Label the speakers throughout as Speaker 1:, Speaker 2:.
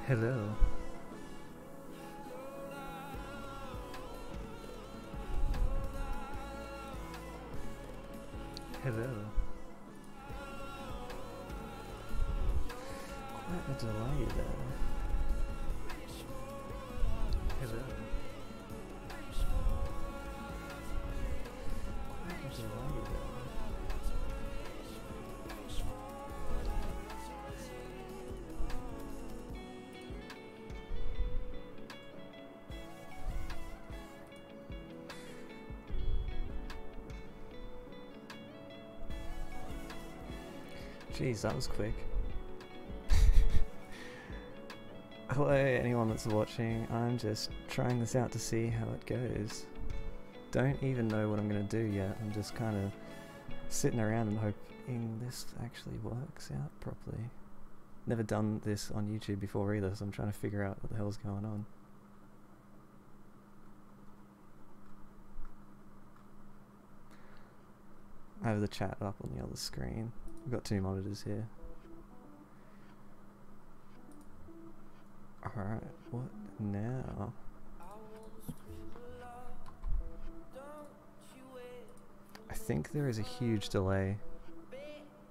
Speaker 1: Hello. Hello. Quite a delay there. Hello. Quite a delay there. Jeez, that was quick. Hello anyone that's watching, I'm just trying this out to see how it goes. Don't even know what I'm going to do yet, I'm just kind of sitting around and hoping this actually works out properly. Never done this on YouTube before either, so I'm trying to figure out what the hell's going on. I have the chat up on the other screen. We've got two monitors here. Alright, what now? I think there is a huge delay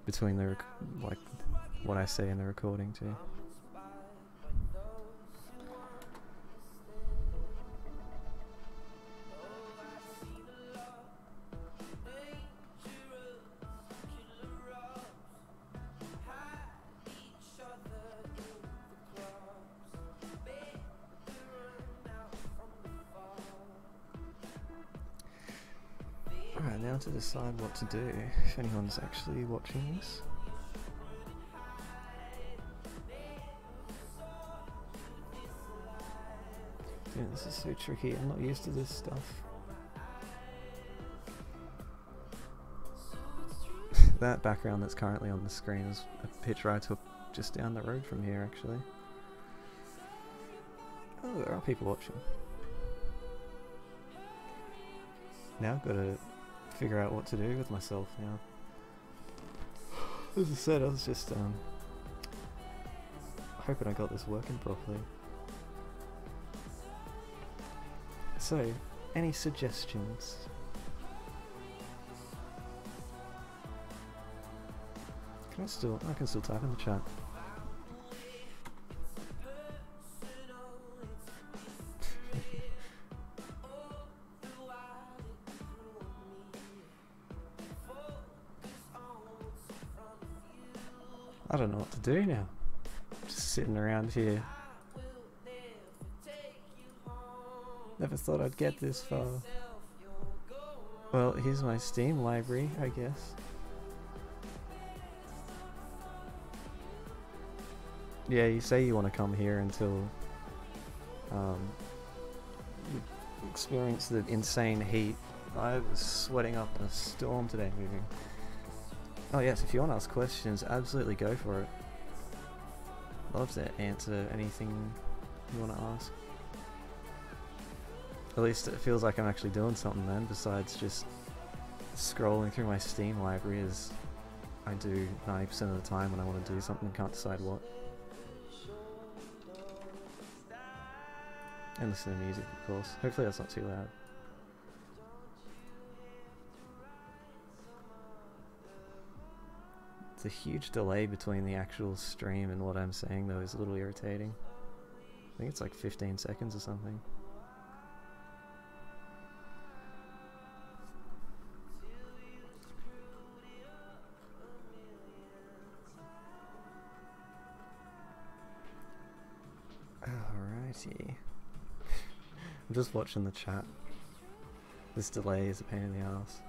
Speaker 1: between the like what I say in the recording too. Alright, now to decide what to do, if anyone's actually watching this. Dude, this is so tricky, I'm not used to this stuff. That background that's currently on the screen is a picture I took just down the road from here actually. Oh, there are people watching. Now I've got to figure out what to do with myself now. As I said, I was just hoping I got this working properly. So, any suggestions? I can still type in the chat. I don't know what to do now. Just sitting around here. Never thought I'd get this far. Well, here's my Steam library, I guess. Yeah, you say you want to come here until you experience the insane heat. I was sweating up in a storm today moving. Oh yes, if you want to ask questions, absolutely go for it. Love to answer anything you want to ask. At least it feels like I'm actually doing something then, besides just scrolling through my Steam library as I do 90% of the time when I want to do something and can't decide what. And listen to music, of course. Hopefully that's not too loud. The huge delay between the actual stream and what I'm saying though is a little irritating. I think it's like 15 seconds or something. Alrighty. I'm just watching the chat. This delay is a pain in the ass.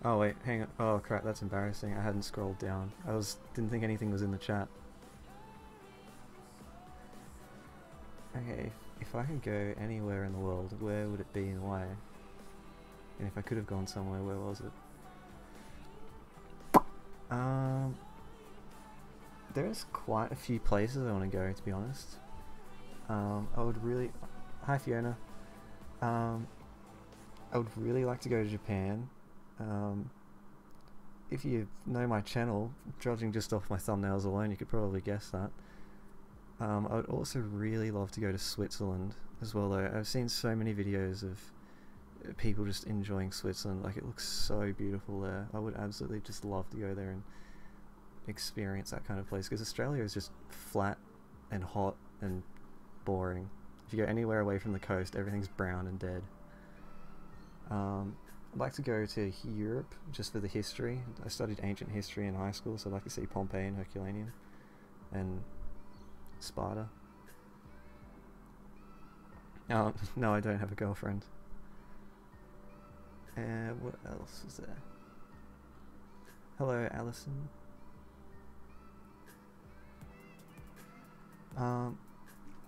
Speaker 1: Oh wait, hang on. Oh crap, that's embarrassing. I hadn't scrolled down. Didn't think anything was in the chat. Okay, if I could go anywhere in the world, where would it be and why? And if I could have gone somewhere, where was it? There's quite a few places I want to go, to be honest. I would really... Hi Fiona. I would really like to go to Japan. if you know my channel, judging just off my thumbnails alone, you could probably guess that. I would also really love to go to Switzerland as well, though. I've seen so many videos of people just enjoying Switzerland. Like, it looks so beautiful there. I would absolutely just love to go there and experience that kind of place, because Australia is just flat and hot and boring. If you go anywhere away from the coast, everything's brown and dead. I'd like to go to Europe just for the history. I studied ancient history in high school, so I'd like to see Pompeii and Herculaneum and Sparta. Oh, no, I don't have a girlfriend. What else was there? Hello, Alison.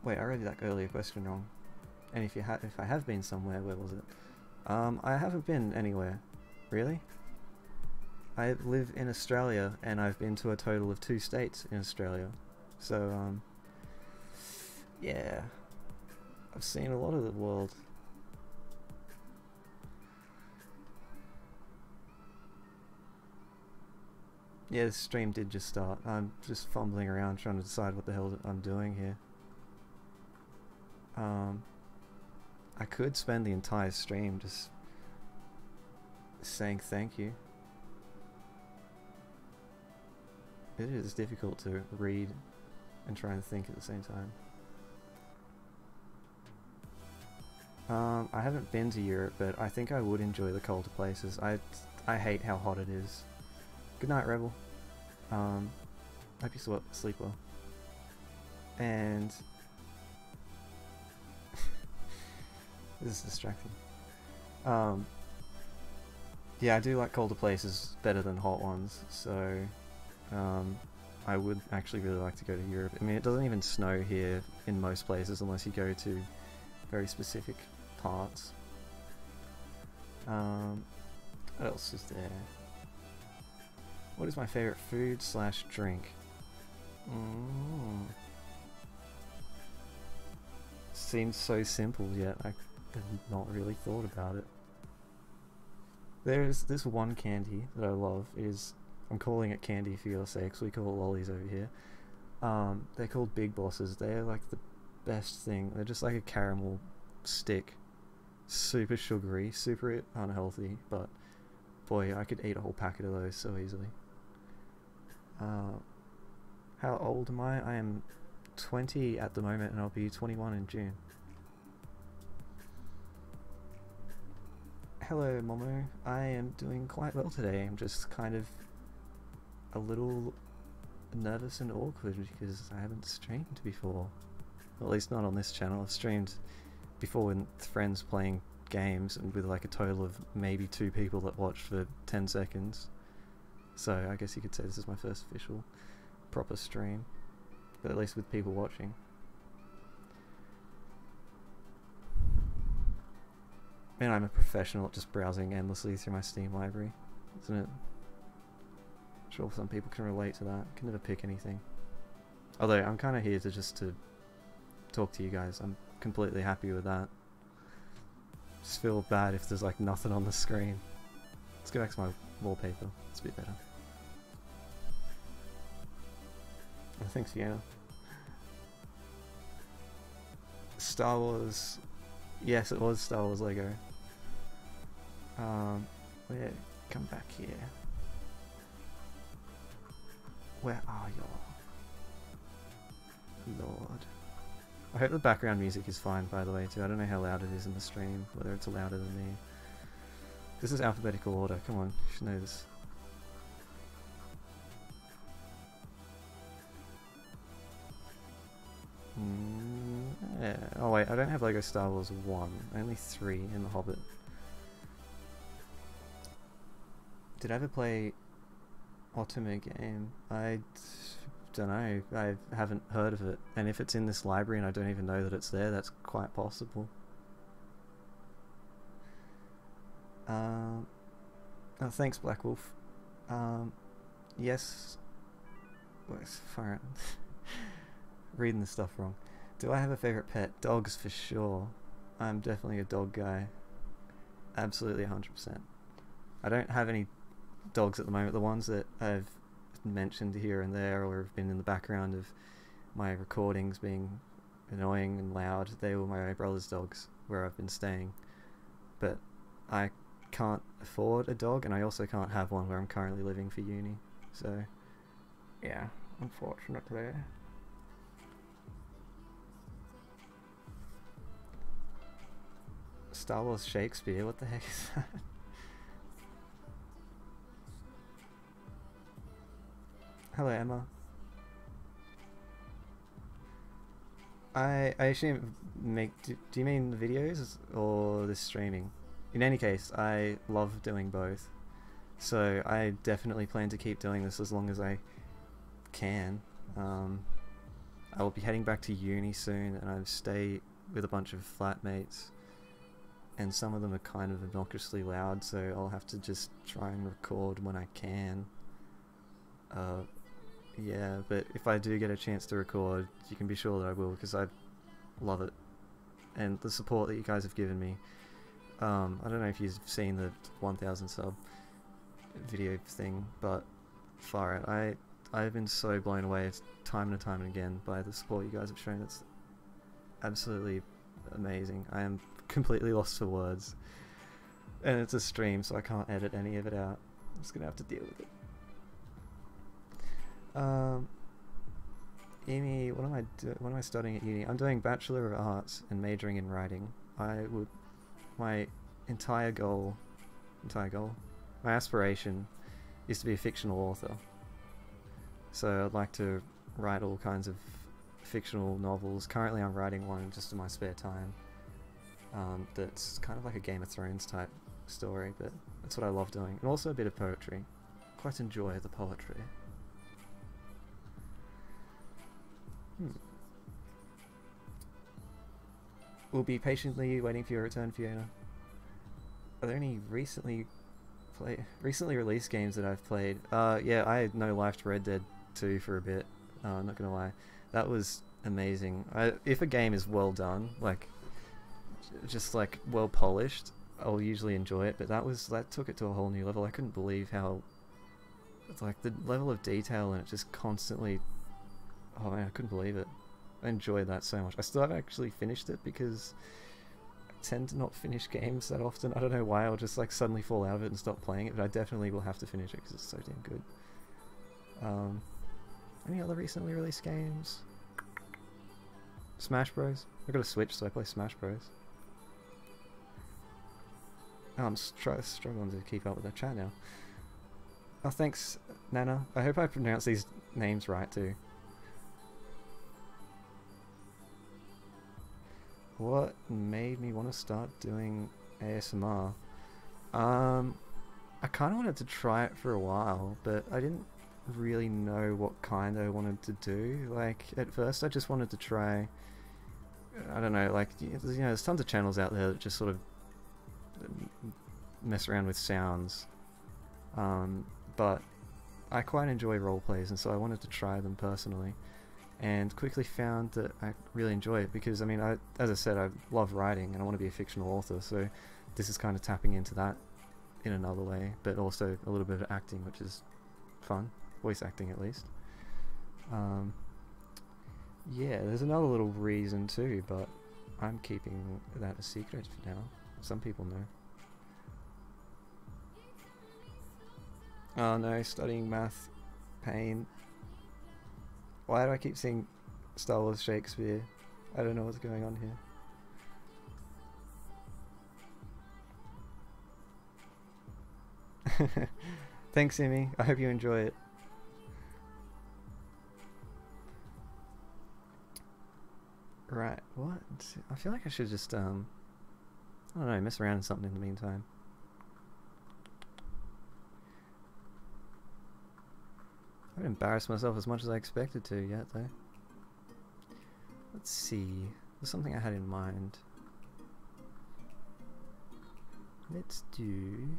Speaker 1: Wait, I read that earlier question wrong. And if I have been somewhere, where was it? I haven't been anywhere, really. I live in Australia, and I've been to a total of 2 states in Australia. So, yeah, I've seen a lot of the world. Yeah, the stream did just start. I'm just fumbling around trying to decide what the hell I'm doing here. I could spend the entire stream just saying thank you. It is difficult to read and try and think at the same time. I haven't been to Europe, but I think I would enjoy the colder places. I hate how hot it is. Good night, Rebel. Hope you sleep well. And this is distracting. Yeah, I do like colder places better than hot ones, so I would actually really like to go to Europe. I mean, it doesn't even snow here in most places unless you go to very specific parts. What else is there? What is my favorite food / drink? Seems so simple, yet I have not really thought about it. There's this one candy that I love. I'm calling it candy for your sakes. We call it lollies over here. They're called Big Bosses. They're like the best thing. They're just like a caramel stick. Super sugary, super unhealthy, but boy, I could eat a whole packet of those so easily. How old am I? I am 20 at the moment, and I'll be 21 in June. Hello, Momo. I am doing quite well today. I'm just kind of a little nervous and awkward because I haven't streamed before. At least not on this channel. I've streamed before with friends playing games and with like a total of maybe 2 people that watched for 10 seconds. So I guess you could say this is my first official proper stream, but at least with people watching. Man, I'm a professional at just browsing endlessly through my Steam library, isn't it? I'm sure some people can relate to that. I can never pick anything. Although I'm kind of here to talk to you guys. I'm completely happy with that. Just feel bad if there's like nothing on the screen. Let's go back to my wallpaper. It's a bit better. Oh, thanks, Fiona. Star Wars. Yes, it was Star Wars Lego. Come back here. Where are you? Lord. I hope the background music is fine, by the way, too. I don't know how loud it is in the stream, whether it's louder than me. This is alphabetical order. Come on, you should know this. Yeah. Oh wait, I don't have Lego Star Wars 1. Only 3 in The Hobbit. Did I ever play Ottoman game? I don't know. I haven't heard of it. And if it's in this library and I don't even know that it's there, that's quite possible. Oh, thanks, Black Wolf. Yes. Far out. Reading the stuff wrong. Do I have a favorite pet? Dogs for sure. I'm definitely a dog guy. Absolutely 100%. I don't have any dogs at the moment, the ones that I've mentioned here and there or have been in the background of my recordings being annoying and loud, they were my brother's dogs where I've been staying. But I can't afford a dog, and I also can't have one where I'm currently living for uni. So, yeah, unfortunately. Star Wars Shakespeare, what the heck is that? Hello, Emma. I assume do you mean the videos or the streaming? In any case, I love doing both, so I definitely plan to keep doing this as long as I can. I will be heading back to uni soon, and I stay with a bunch of flatmates, and some of them are kind of obnoxiously loud, so I'll have to just try and record when I can. Yeah, but if I do get a chance to record, you can be sure that I will, because I love it. And the support that you guys have given me. I don't know if you've seen the 1000 sub video thing, but far out. I've been so blown away time and time and again by the support you guys have shown. It's absolutely amazing. I am completely lost for words. And it's a stream, so I can't edit any of it out. I'm just gonna have to deal with it. Amy, what am I studying at uni? I'm doing Bachelor of Arts and majoring in writing. My entire goal, my aspiration is to be a fictional author. So I'd like to write all kinds of fictional novels. Currently I'm writing one just in my spare time. That's kind of like a Game of Thrones type story, but that's what I love doing. And also a bit of poetry. Quite enjoy the poetry. We'll be patiently waiting for your return, Fiona. Are there any recently released games that I've played? Yeah, I no lifed Red Dead 2 for a bit. I'm not gonna lie, that was amazing. If a game is well done, like just like well polished, I'll usually enjoy it. But that took it to a whole new level. I couldn't believe how, like, the level of detail in it just constantly. Oh man, I couldn't believe it. I enjoyed that so much. I still haven't actually finished it because I tend to not finish games that often. I don't know why. I'll just like suddenly fall out of it and stop playing it, but I definitely will have to finish it because it's so damn good. Any other recently released games? Smash Bros. I got a Switch, so I play Smash Bros. Oh, I'm struggling to keep up with the chat now. Oh, thanks, Nana. I hope I pronounced these names right too. What made me want to start doing ASMR? I kind of wanted to try it for a while, but I didn't really know what kind I wanted to do. Like, at first I just wanted to try, I don't know, like, you know, there's tons of channels out there that just sort of mess around with sounds. But I quite enjoy roleplays, and so I wanted to try them personally. And quickly found that I really enjoy it because, I mean, as I said, I love writing and I want to be a fictional author, so this is kind of tapping into that in another way, but also a little bit of acting, which is fun. Voice acting, at least. Yeah, there's another little reason too, but I'm keeping that a secret for now. Some people know. Oh no, studying math. Pain. Why do I keep seeing Star Wars Shakespeare? I don't know what's going on here. Thanks, Amy. I hope you enjoy it. Right, what? I feel like I should just, I don't know, mess around with something in the meantime. I haven't embarrassed myself as much as I expected to yet, though. Let's see. There's something I had in mind. Let's do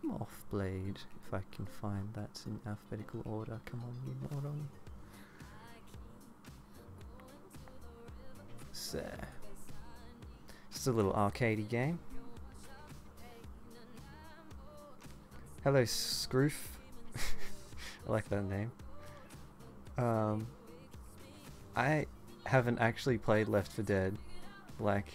Speaker 1: Mothblade, if I can find that in alphabetical order. Come on, you moron. So, just a little arcadey game. Hello, Scroof. I like that name. I haven't actually played Left 4 Dead. Like,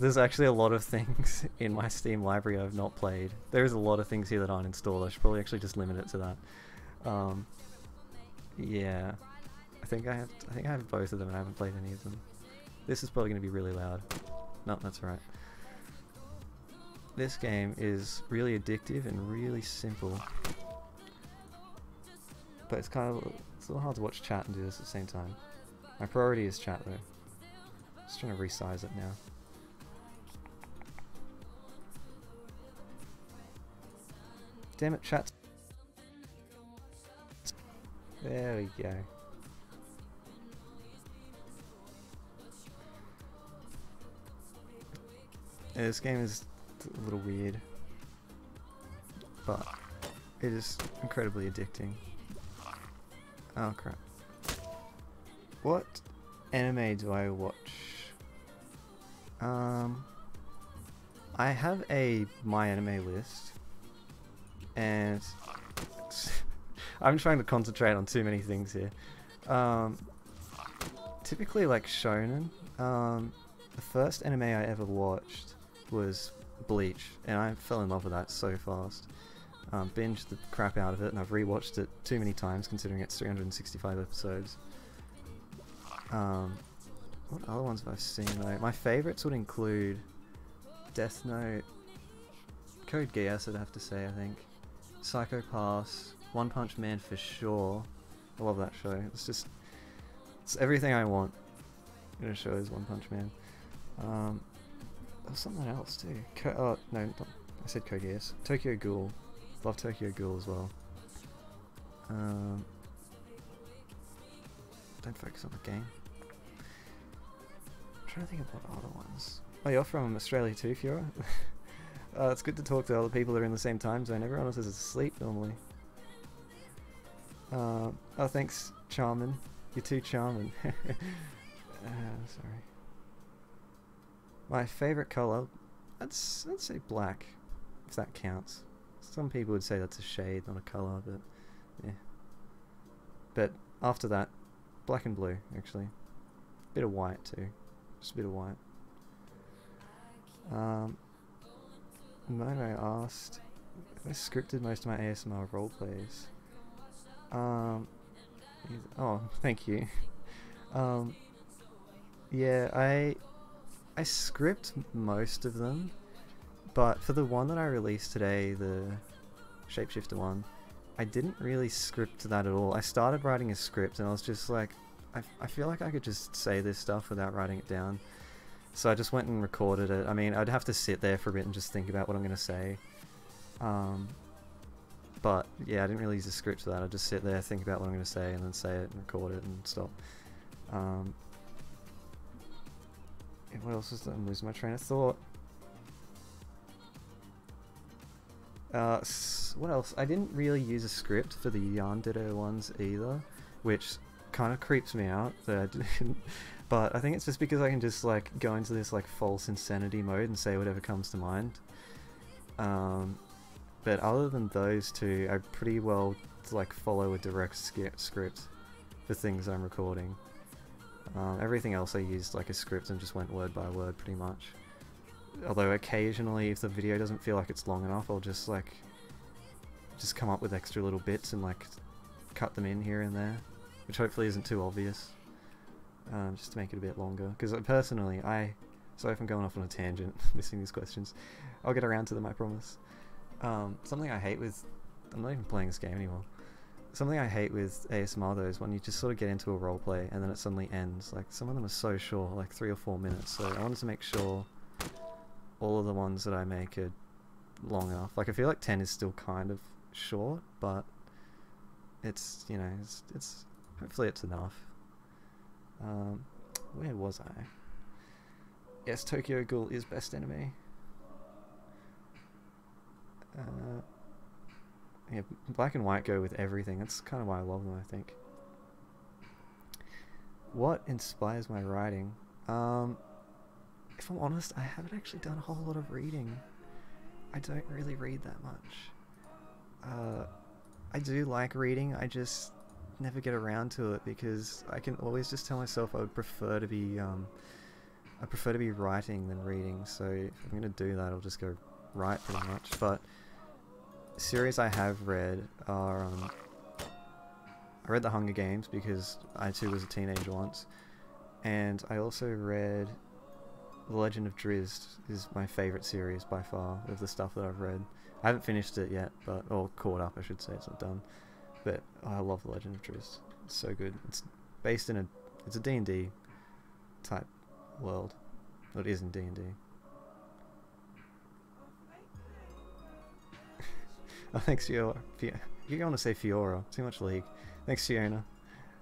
Speaker 1: there's actually a lot of things in my Steam library I've not played. There's a lot of things here that aren't installed. I should probably actually just limit it to that. Yeah, I think I have both of them and I haven't played any of them. This is probably going to be really loud. No, that's right. This game is really addictive and really simple. But it's a little hard to watch chat and do this at the same time. My priority is chat though. Just trying to resize it now. Damn it, chat. There we go. Yeah, this game is a little weird, but it is incredibly addicting. Oh crap. What anime do I watch? I have a my anime list, and I'm trying to concentrate on too many things here. Typically like shonen. The first anime I ever watched was Bleach, and I fell in love with that so fast. Binged the crap out of it, and I've rewatched it too many times considering it's 365 episodes. What other ones have I seen though? My favourites would include Death Note, Code Geass, I'd have to say, I think. Psycho Pass, One Punch Man for sure. I love that show. It's everything I want in a show is One Punch Man. There's something else too. Oh, no, I said Code Geass. Tokyo Ghoul. Love Tokyo Ghoul as well. Don't focus on the game. I'm trying to think of what other ones. Oh, you're from Australia too, Fiora? It's good to talk to other people that are in the same time zone. Everyone else is asleep normally. Oh, thanks, Charmin. You're too charming. Sorry. My favourite colour? I'd say black, if that counts. Some people would say that's a shade, not a colour, but yeah. But after that, black and blue, actually. Bit of white too. Just a bit of white. Momo asked if I scripted most of my ASMR roleplays. Oh, thank you. Yeah, I script most of them, but for the one that I released today, the Shapeshifter one, I didn't really script that at all. I started writing a script and I was just like, I feel like I could just say this stuff without writing it down. So I just went and recorded it. I mean, I'd have to sit there for a bit and just think about what I'm going to say. But yeah, I didn't really use a script for that. I'd just sit there, think about what I'm going to say, and then say it and record it and stop. What else is that? I'm losing my train of thought. What else? I didn't really use a script for the Yandere ones either, which kind of creeps me out that I didn't. But I think it's just because I can just like go into this like false insanity mode and say whatever comes to mind. But other than those two, I pretty well like follow a direct script for things I'm recording. Everything else I used like a script and just went word by word pretty much. Although occasionally if the video doesn't feel like it's long enough, I'll just come up with extra little bits and like cut them in here and there, which hopefully isn't too obvious, just to make it a bit longer. Because personally, sorry if I'm going off on a tangent, missing these questions. I'll get around to them, I promise. Something I hate with... I'm not even playing this game anymore. Something I hate with ASMR though is when you just sort of get into a roleplay and then it suddenly ends. Like, some of them are so short, like 3 or 4 minutes, so I wanted to make sure all of the ones that I make are long enough. Like, I feel like 10 is still kind of short, but it's, you know, it's hopefully it's enough. Where was I? Yes, Tokyo Ghoul is best anime. Yeah, black and white go with everything. That's kind of why I love them, I think. What inspires my writing? If I'm honest, I haven't actually done a whole lot of reading. I don't really read that much. I do like reading, I just never get around to it because I can always just tell myself I would prefer to be I prefer to be writing than reading, so if I'm gonna do that I'll just go write pretty much. But series I have read are I read The Hunger Games because I too was a teenager once, and I also read The Legend of Drizzt is my favourite series by far of the stuff that I've read. I haven't finished it yet, or caught up I should say, it's not done. But I love The Legend of Drizzt. It's so good. It's based in it's a D&D type world. Well, it is in D&D. Oh, thanks, Fiora. You want to say Fiora. Too much League. Thanks, Fiona.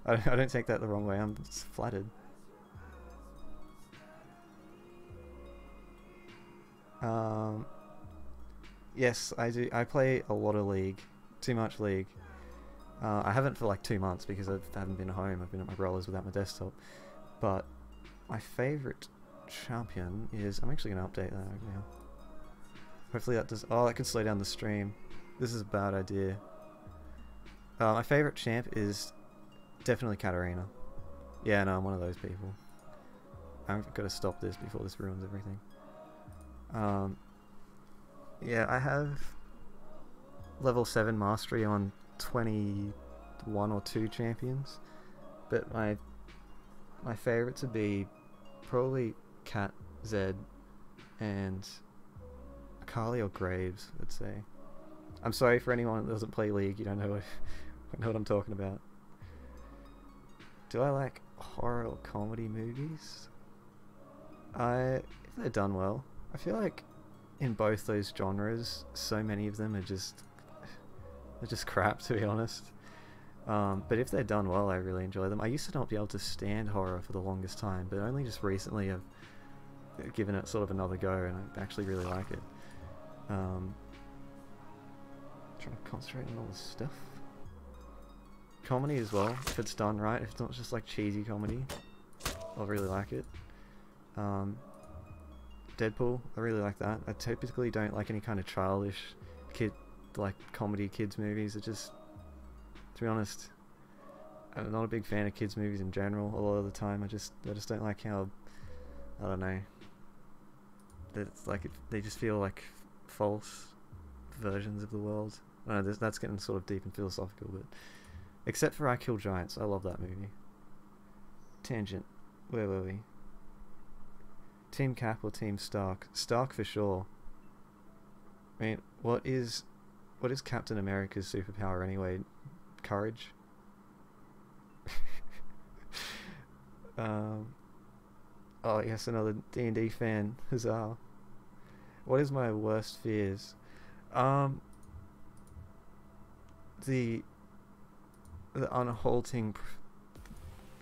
Speaker 1: I don't take that the wrong way. I'm flattered. Yes, I do. I play a lot of League. Too much League. I haven't for like 2 months because I haven't been home. I've been at my brother's without my desktop. But my favourite champion is... I'm actually going to update that right now. Hopefully that does... Oh, that could slow down the stream. This is a bad idea. My favourite champ is definitely Katarina. Yeah, no, I'm one of those people. I've got to stop this before this ruins everything. Yeah, I have level 7 mastery on 21 or 2 champions, but my favourite to be probably Cat, Zed, and Akali or Graves, I'd say. I'm sorry for anyone that doesn't play League, you don't know what I'm talking about. Do I like horror or comedy movies? If they're done well. I feel like in both those genres, so many of them are just... they're just crap, to be honest. But if they're done well, I really enjoy them. I used to not be able to stand horror for the longest time, but only just recently I've given it sort of another go, and I actually really like it. Trying to concentrate on all this stuff. Comedy as well, if it's done right, if it's not just like cheesy comedy, I'll really like it. Deadpool, I really like that. I typically don't like any kind of childish comedy kids movies. It just, to be honest, I'm not a big fan of kids movies in general. A lot of the time, I just don't like how, I don't know, it's like they just feel like false versions of the world. I don't know, that's getting sort of deep and philosophical, but except for I Kill Giants, I love that movie. Tangent, where were we? Team Cap or Team Stark? Stark for sure. I mean, what is Captain America's superpower anyway? Courage? Oh yes, another D&D fan. Huzzah. What is my worst fears? The unhalting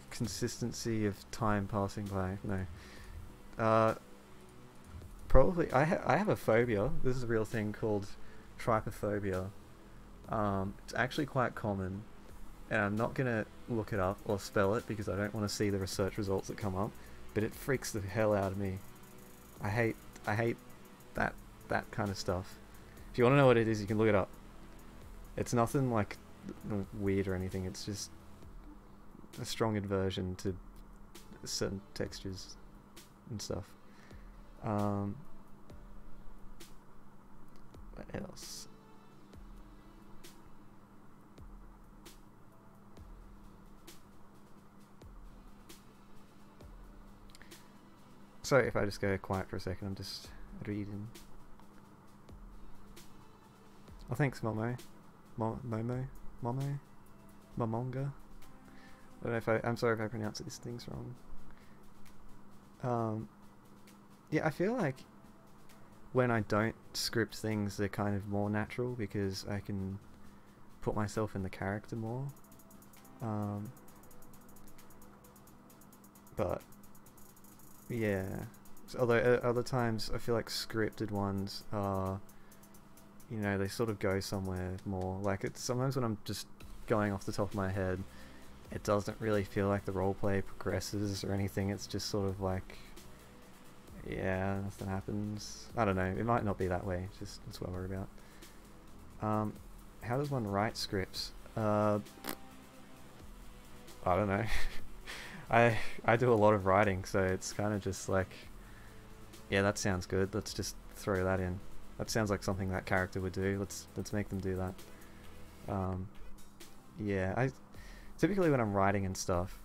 Speaker 1: consistency of time passing by. No. Probably I have a phobia. This is a real thing called trypophobia. It's actually quite common, and I'm not gonna look it up or spell it because I don't want to see the research results that come up, but it freaks the hell out of me. I hate that kind of stuff. If you want to know what it is, you can look it up. It's nothing like weird or anything, it's just a strong aversion to certain textures and stuff. What else? Sorry if I just go quiet for a second, I'm just reading. Oh, thanks, Momo. Momo? Momonga? I don't know if I'm sorry if I pronounce these things wrong. Yeah, I feel like when I don't script things, they're kind of more natural because I can put myself in the character more. But yeah, so although other times I feel like scripted ones are, you know, they sort of go somewhere more. Like, it's sometimes when I'm just going off the top of my head, it doesn't really feel like the roleplay progresses or anything. It's just sort of like, Yeah, nothing happens. I don't know, it might not be that way, just that's what I worry about. How does one write scripts? I don't know. I do a lot of writing, so it's kind of just like, yeah, that sounds good, let's just throw that in. That sounds like something that character would do. Let's make them do that. Yeah, I typically when I'm writing and stuff,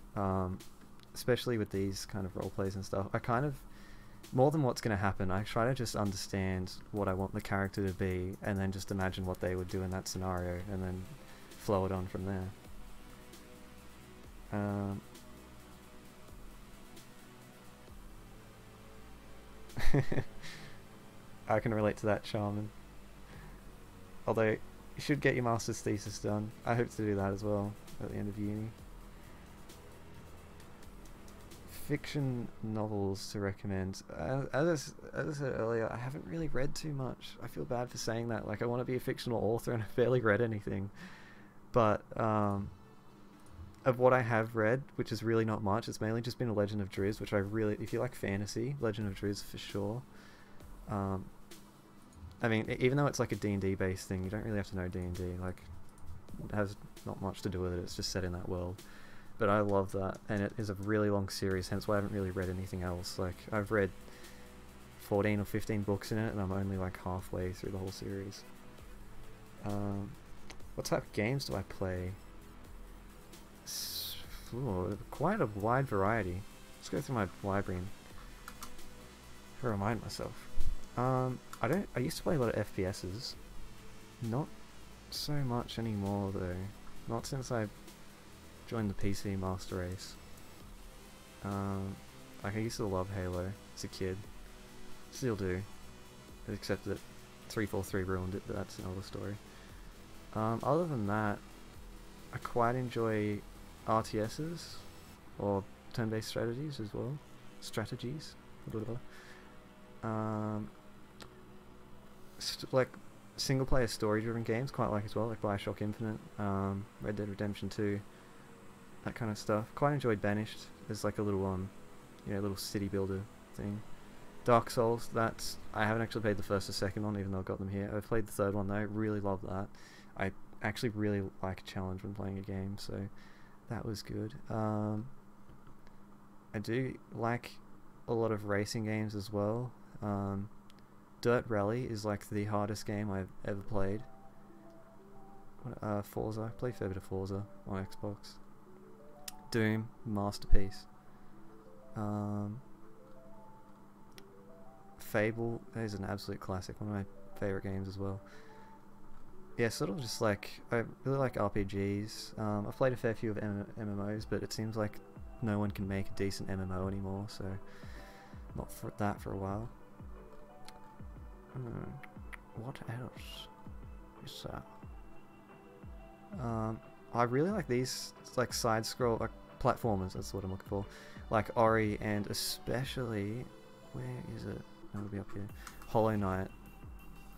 Speaker 1: especially with these kind of role plays and stuff, I kind of, more than what's going to happen, I try to just understand what I want the character to be, and then just imagine what they would do in that scenario, and then flow it on from there. I can relate to that, Shaman. Although, you should get your master's thesis done. I hope to do that as well at the end of uni. Fiction novels to recommend. As I said earlier, I haven't really read too much. I feel bad for saying that. Like, I want to be a fictional author and I've barely read anything. But, of what I have read, which is really not much, it's mainly just been a Legend of Driz, which I really, if you like fantasy, Legend of Driz for sure. I mean, even though it's like a D&D based thing, you don't really have to know D&D, like, it has not much to do with it, it's just set in that world. But I love that, and it is a really long series, hence why I haven't really read anything else. Like, I've read 14 or 15 books in it, and I'm only like halfway through the whole series. What type of games do I play? Ooh, quite a wide variety. Let's go through my library and remind myself. I used to play a lot of FPSs. Not so much anymore though. Not since I joined the PC Master Race. Like, I used to love Halo as a kid. Still do. Except that 343 ruined it, but that's another story. Other than that, I quite enjoy RTSs, or turn-based strategies as well. Strategies. Like single-player story-driven games, quite like as well, like Bioshock Infinite, Red Dead Redemption 2, that kind of stuff. Quite enjoyed Banished as like a little little city builder thing. Dark Souls, that's, I haven't actually played the first or second one, even though I've got them here. I've played the third one though, really love that. I actually really like a challenge when playing a game, so that was good. I do like a lot of racing games as well. Dirt Rally is like the hardest game I've ever played. Forza, I play a fair bit of Forza on Xbox. Doom, masterpiece. Fable is an absolute classic, one of my favourite games as well. Yeah, sort of just like, I really like RPGs. I've played a fair few of MMOs, but it seems like no one can make a decent MMO anymore, so not for that for a while. What else is that? I really like these like side scroll like platformers, that's what I'm looking for. Like Ori, and especially, where is it? It'll be up here. Hollow Knight.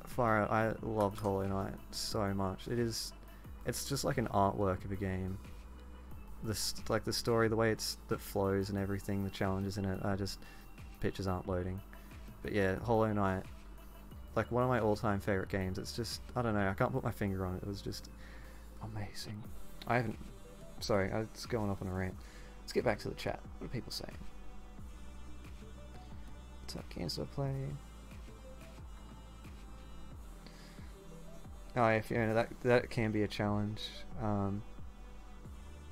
Speaker 1: Far out, I loved Hollow Knight so much. It's just like an artwork of a game. Like the story, the way that flows and everything, the challenges in it, pictures aren't loading. But yeah, Hollow Knight, like one of my all-time favorite games. It's just, I don't know, I can't put my finger on it. It was just amazing. Sorry, I was going off on a rant. Let's get back to the chat. What are people saying? What type of games do I play? Oh yeah, Fiona, that can be a challenge.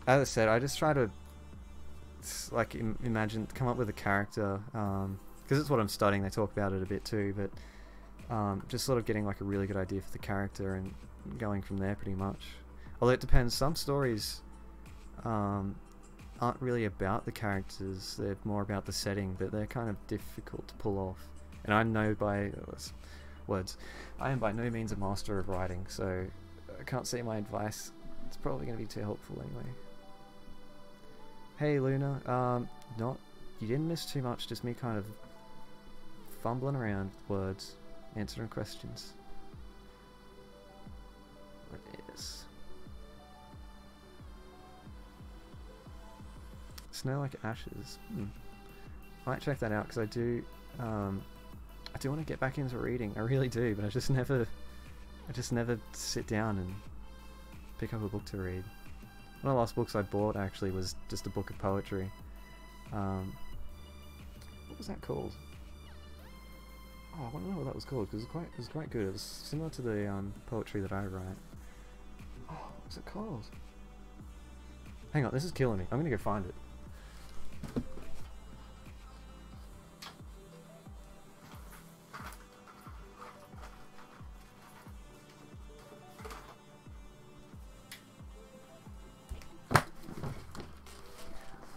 Speaker 1: As I said, I just try to like come up with a character, because it's what I'm studying. They talk about it a bit too, but just sort of getting like a really good idea for the character and going from there pretty much. Although it depends, some stories aren't really about the characters, they're more about the setting, but they're kind of difficult to pull off. And I know by words, I am by no means a master of writing, so I can't say my advice. It's probably going to be too helpful anyway. Hey Luna, you didn't miss too much, just me kind of fumbling around with words, answering questions. What is? Snow like ashes. I might check that out because I do want to get back into reading. I really do, but I just never sit down and pick up a book to read. One of the last books I bought actually was just a book of poetry. What was that called? Oh, I want to know what that was called because it was quite good. It was similar to the poetry that I write. Oh, what was it called? Hang on, this is killing me. I'm gonna go find it.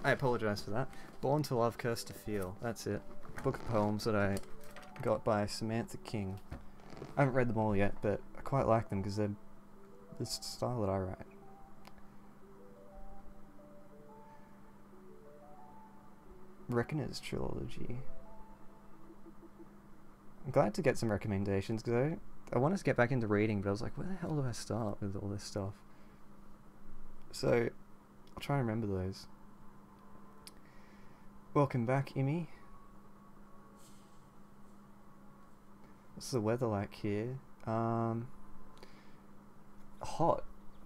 Speaker 1: I apologise for that. Born to Love, Cursed to Feel. That's it. Book of poems that I got by Samantha King. I haven't read them all yet, but I quite like them because they're the style that I write. Reckoner's Trilogy. I'm glad to get some recommendations because I wanted to get back into reading, but I was like, where the hell do I start with all this stuff? So, I'll try and remember those. Welcome back, Immy. What's the weather like here? Hot.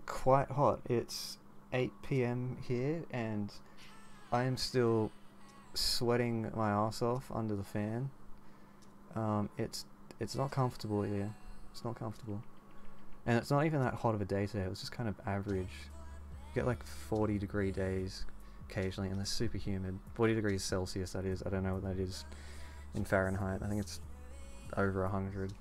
Speaker 1: Quite hot. It's 8 PM here and I am still sweating my ass off under the fan. It's not comfortable here. It's not comfortable. And it's not even that hot of a day today. It was just kind of average. You get like 40-degree days occasionally and they're super humid. 40 degrees Celsius that is. I don't know what that is in Fahrenheit. I think it's over 100.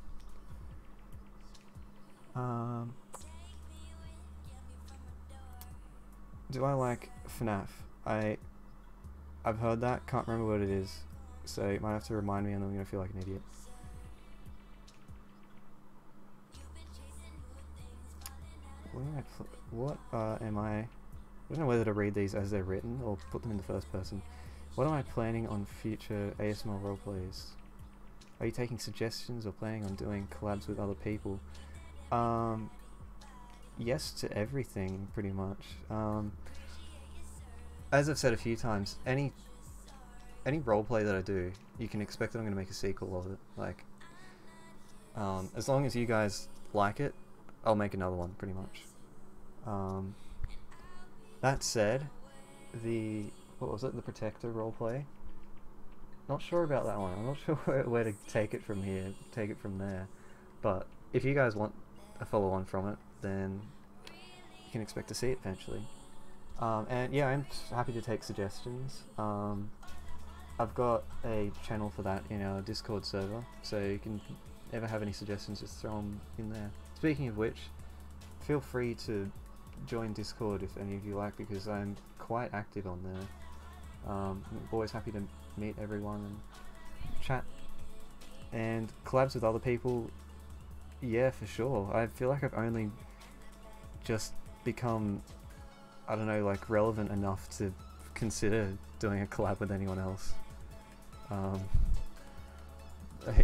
Speaker 1: Do I like FNAF? I've heard that, can't remember what it is, so you might have to remind me and I'm gonna feel like an idiot. What am I don't know whether to read these as they're written or put them in the first person. What am I planning on future ASMR roleplays? Are you taking suggestions or planning on doing collabs with other people? Yes to everything, pretty much. As I've said a few times, any roleplay that I do, you can expect that I'm going to make a sequel of it. Like, as long as you guys like it, I'll make another one, pretty much. That said, what was it, the Protector roleplay? Not sure about that one. I'm not sure where to take it from here, take it from there. But if you guys want a follow-on from it, then you can expect to see it eventually. And yeah, I'm happy to take suggestions. I've got a channel for that in our Discord server, so you can ever have any suggestions, just throw them in there. Speaking of which, feel free to join Discord if any of you like, because I'm quite active on there. I'm always happy to meet everyone and chat. And collabs with other people, yeah, for sure. I feel like I've only just become, I don't know, like relevant enough to consider doing a collab with anyone else.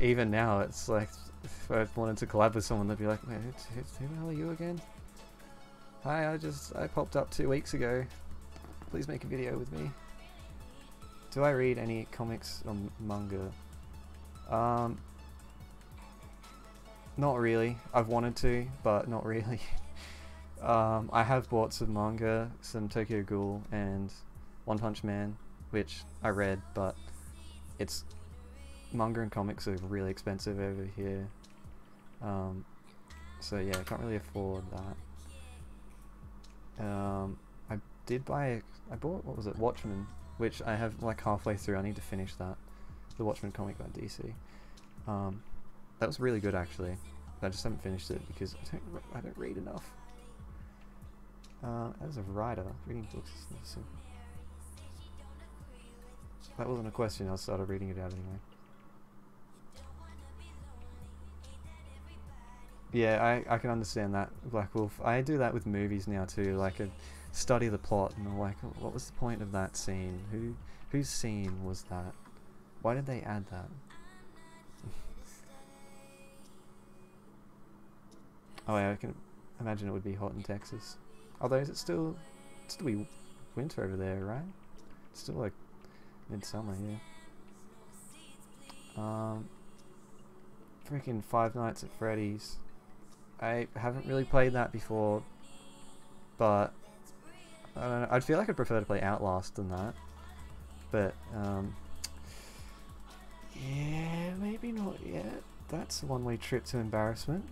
Speaker 1: Even now, it's like, if I wanted to collab with someone, they'd be like, wait, who the hell are you again? Hi, I popped up 2 weeks ago. Please make a video with me. Do I read any comics or manga? Not really. I've wanted to, but not really. I have bought some manga, some Tokyo Ghoul and One Punch Man, which I read, but it's manga and comics are really expensive over here. So yeah, I can't really afford that. I bought, what was it, Watchmen, which I have like halfway through. I need to finish that. The Watchmen comic by DC. That was really good actually. I just haven't finished it because I don't read enough. As a writer, reading books is never simple. That wasn't a question, I started reading it out anyway. Yeah, I can understand that, Black Wolf. I do that with movies now too, like I study the plot and I'm like, oh, what was the point of that scene? Whose scene was that? Why did they add that? Oh yeah, I can imagine it would be hot in Texas. Although it's still be winter over there, right? It's still like midsummer, yeah. Freaking Five Nights at Freddy's. I haven't really played that before, but I don't know. I'd feel like I'd prefer to play Outlast than that. But yeah, maybe not yet. That's a one-way trip to embarrassment.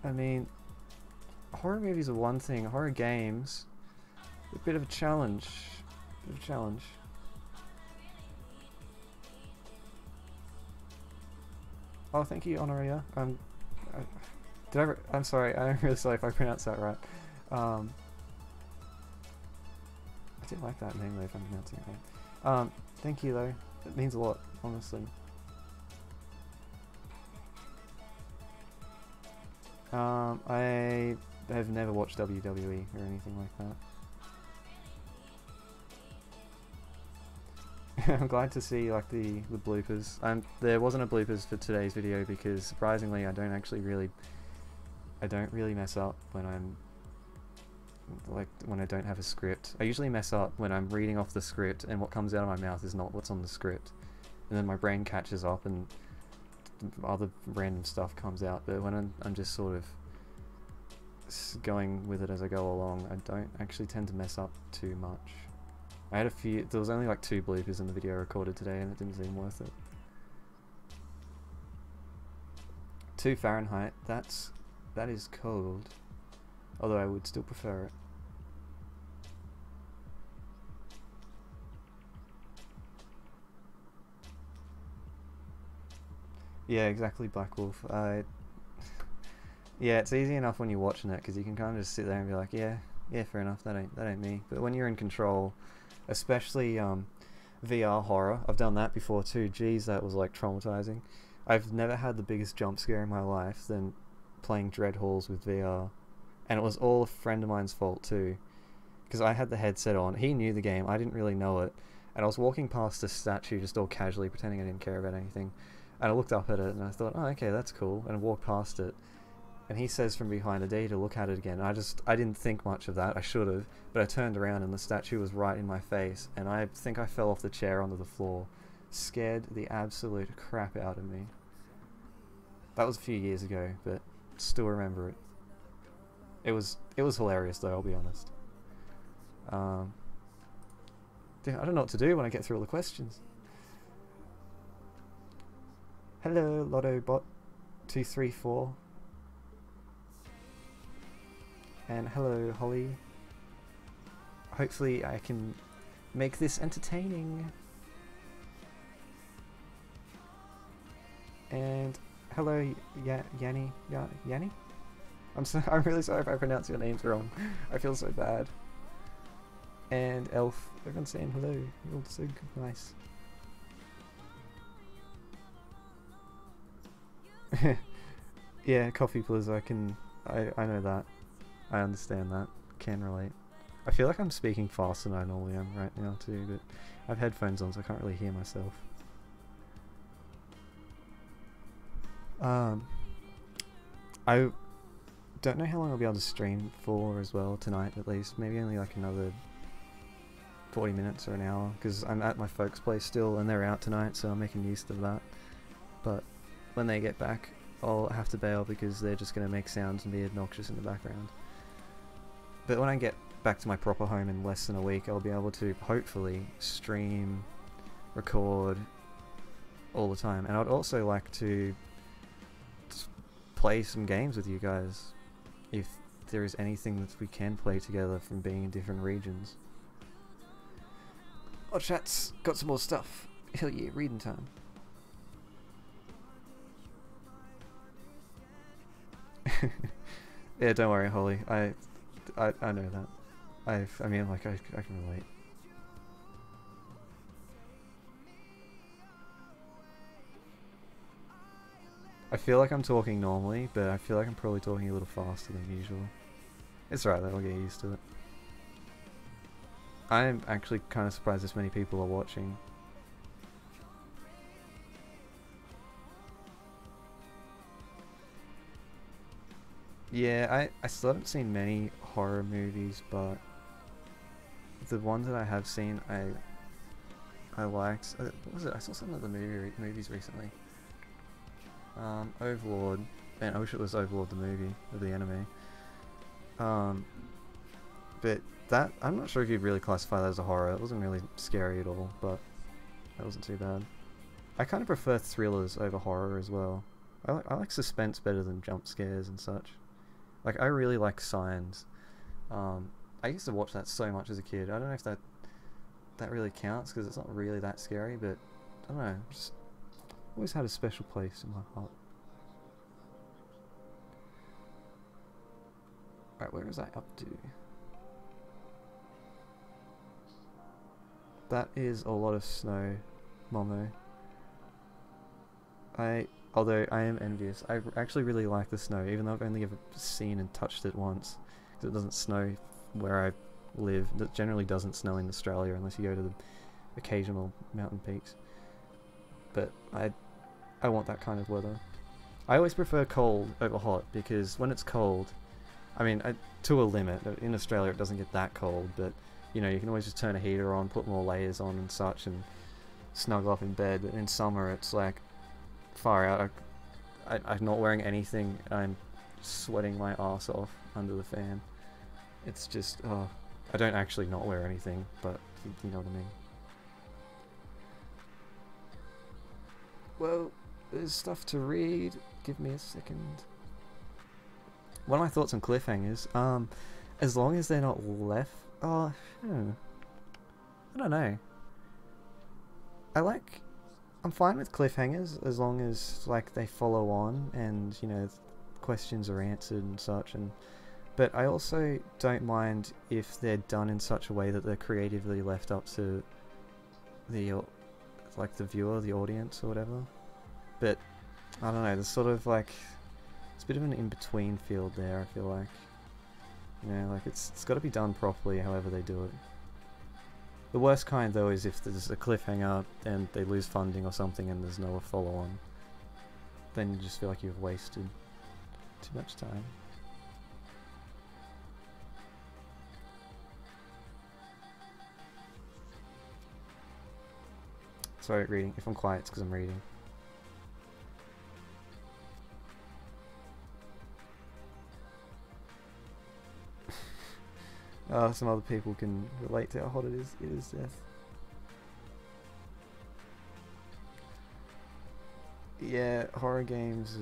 Speaker 1: I mean, horror movies are one thing. Horror games, a bit of a challenge. Oh, thank you, Honoria. I'm sorry. I'm really sorry if I pronounced that right. I do like that name though, if I'm pronouncing it right. Thank you though. It means a lot, honestly. I have never watched WWE or anything like that. I'm glad to see like the bloopers. There wasn't a bloopers for today's video because surprisingly I don't really mess up when when I don't have a script. I usually mess up when I'm reading off the script and what comes out of my mouth is not what's on the script, and then my brain catches up and other random stuff comes out. But when I'm just sort of going with it as I go along, I don't actually tend to mess up too much. I had a few. There was only like 2 bloopers in the video I recorded today, and it didn't seem worth it. 2 Fahrenheit. That is cold. Although I would still prefer it. Yeah, exactly, Black Wolf. Yeah, it's easy enough when you're watching it because you can kind of just sit there and be like, yeah, fair enough. That ain't me. But when you're in control, especially VR horror, I've done that before too. Geez, that was like traumatizing. I've never had the biggest jump scare in my life than playing Dread Halls with VR. And it was all a friend of mine's fault too, because I had the headset on. He knew the game, I didn't really know it, and I was walking past a statue just all casually pretending I didn't care about anything, and I looked up at it and I thought, oh okay, that's cool, and I walked past it, and he says from behind, I dare you to look at it again. I didn't think much of that. I should have, but I turned around and the statue was right in my face, and I think I fell off the chair onto the floor. Scared the absolute crap out of me. That was a few years ago, but still remember it. It was hilarious though, I'll be honest. I don't know what to do when I get through all the questions. Hello, LottoBot234. And hello, Holly. Hopefully I can make this entertaining. And hello, Yanni? Yanni? I'm really sorry if I pronounce your names wrong. I feel so bad. And Elf, everyone's saying hello. You're all so nice. Yeah, Coffee Please, I know that. I understand that. Can relate. I feel like I'm speaking faster than I normally am right now too, but I have headphones on so I can't really hear myself. I don't know how long I'll be able to stream for as well tonight, at least. Maybe only like another 40 minutes or an hour, because I'm at my folks' place still and they're out tonight, so I'm making use of that. But when they get back, I'll have to bail because they're just going to make sounds and be obnoxious in the background. But when I get back to my proper home in less than a week, I'll be able to hopefully stream, record all the time. And I'd also like to play some games with you guys, if there is anything that we can play together from being in different regions. Oh, chat's got some more stuff. Hell yeah, reading time. Yeah, don't worry, Holly. I know that. I mean, like, I can relate. I feel like I'm talking normally, but I feel like I'm probably talking a little faster than usual. It's alright, I'll get used to it. I'm actually kind of surprised this many people are watching. Yeah, I still haven't seen many horror movies, but the ones that I have seen, I liked. What was it? I saw some of the movies recently. Overlord. Man, I wish it was Overlord the movie, or the anime. But that, I'm not sure if you'd really classify that as a horror. It wasn't really scary at all, but that wasn't too bad. I kind of prefer thrillers over horror as well. I like suspense better than jump scares and such. Like, I really like Signs. I used to watch that so much as a kid. I don't know if that really counts, because it's not really that scary, but I don't know, just always had a special place in my heart. Right, where was I up to? That is a lot of snow, Momo. Although I am envious, I actually really like the snow, even though I've only ever seen and touched it once. Because it doesn't snow where I live. It generally doesn't snow in Australia unless you go to the occasional mountain peaks. But I want that kind of weather. I always prefer cold over hot, because when it's cold, I mean, to a limit. In Australia it doesn't get that cold, but you know, you can always just turn a heater on, put more layers on and such, and snuggle up in bed. But in summer it's like far out. I'm not wearing anything. I'm sweating my ass off under the fan. It's just, oh, I don't actually not wear anything, but you know what I mean. Well, there's stuff to read. Give me a second. One of my thoughts on cliffhangers, as long as they're not left, I don't know. I'm fine with cliffhangers as long as like they follow on and, you know, questions are answered and such, but I also don't mind if they're done in such a way that they're creatively left up to the viewer, the audience or whatever. But I don't know, there's sort of like, it's a bit of an in-between field there, I feel like. You know, like it's got to be done properly however they do it. The worst kind though is if there's a cliffhanger and they lose funding or something and there's no follow-on. Then you just feel like you've wasted too much time. Sorry, reading. If I'm quiet, it's because I'm reading. Some other people can relate to how hot it is. It is death. Yeah, horror games.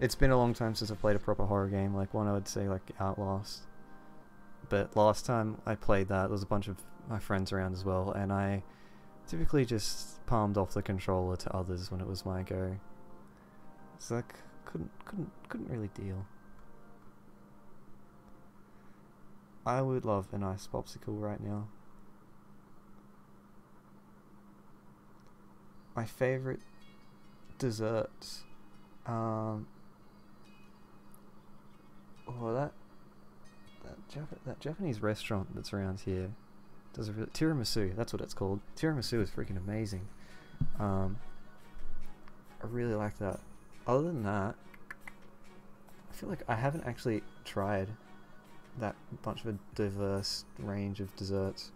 Speaker 1: It's been a long time since I played a proper horror game. Like one, I would say like Outlast. But last time I played that, there was a bunch of my friends around as well, and I typically just palmed off the controller to others when it was my go. It's like couldn't really deal. I would love a nice popsicle right now. My favorite desserts. Oh, that Japanese restaurant that's around here does a really, tiramisu. That's what it's called. Tiramisu is freaking amazing. I really like that. Other than that, I feel like I haven't actually tried that bunch of a diverse range of desserts,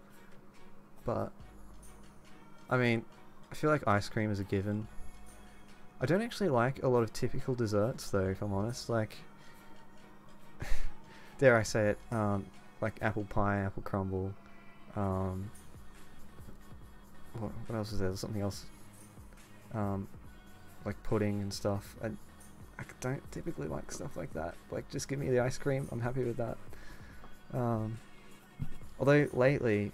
Speaker 1: but I mean, I feel like ice cream is a given. I don't actually like a lot of typical desserts though, if I'm honest. Like, dare I say it, like apple pie, apple crumble, what else is there? There's something else, like pudding and stuff. I don't typically like stuff like that. Like, just give me the ice cream, I'm happy with that. Although lately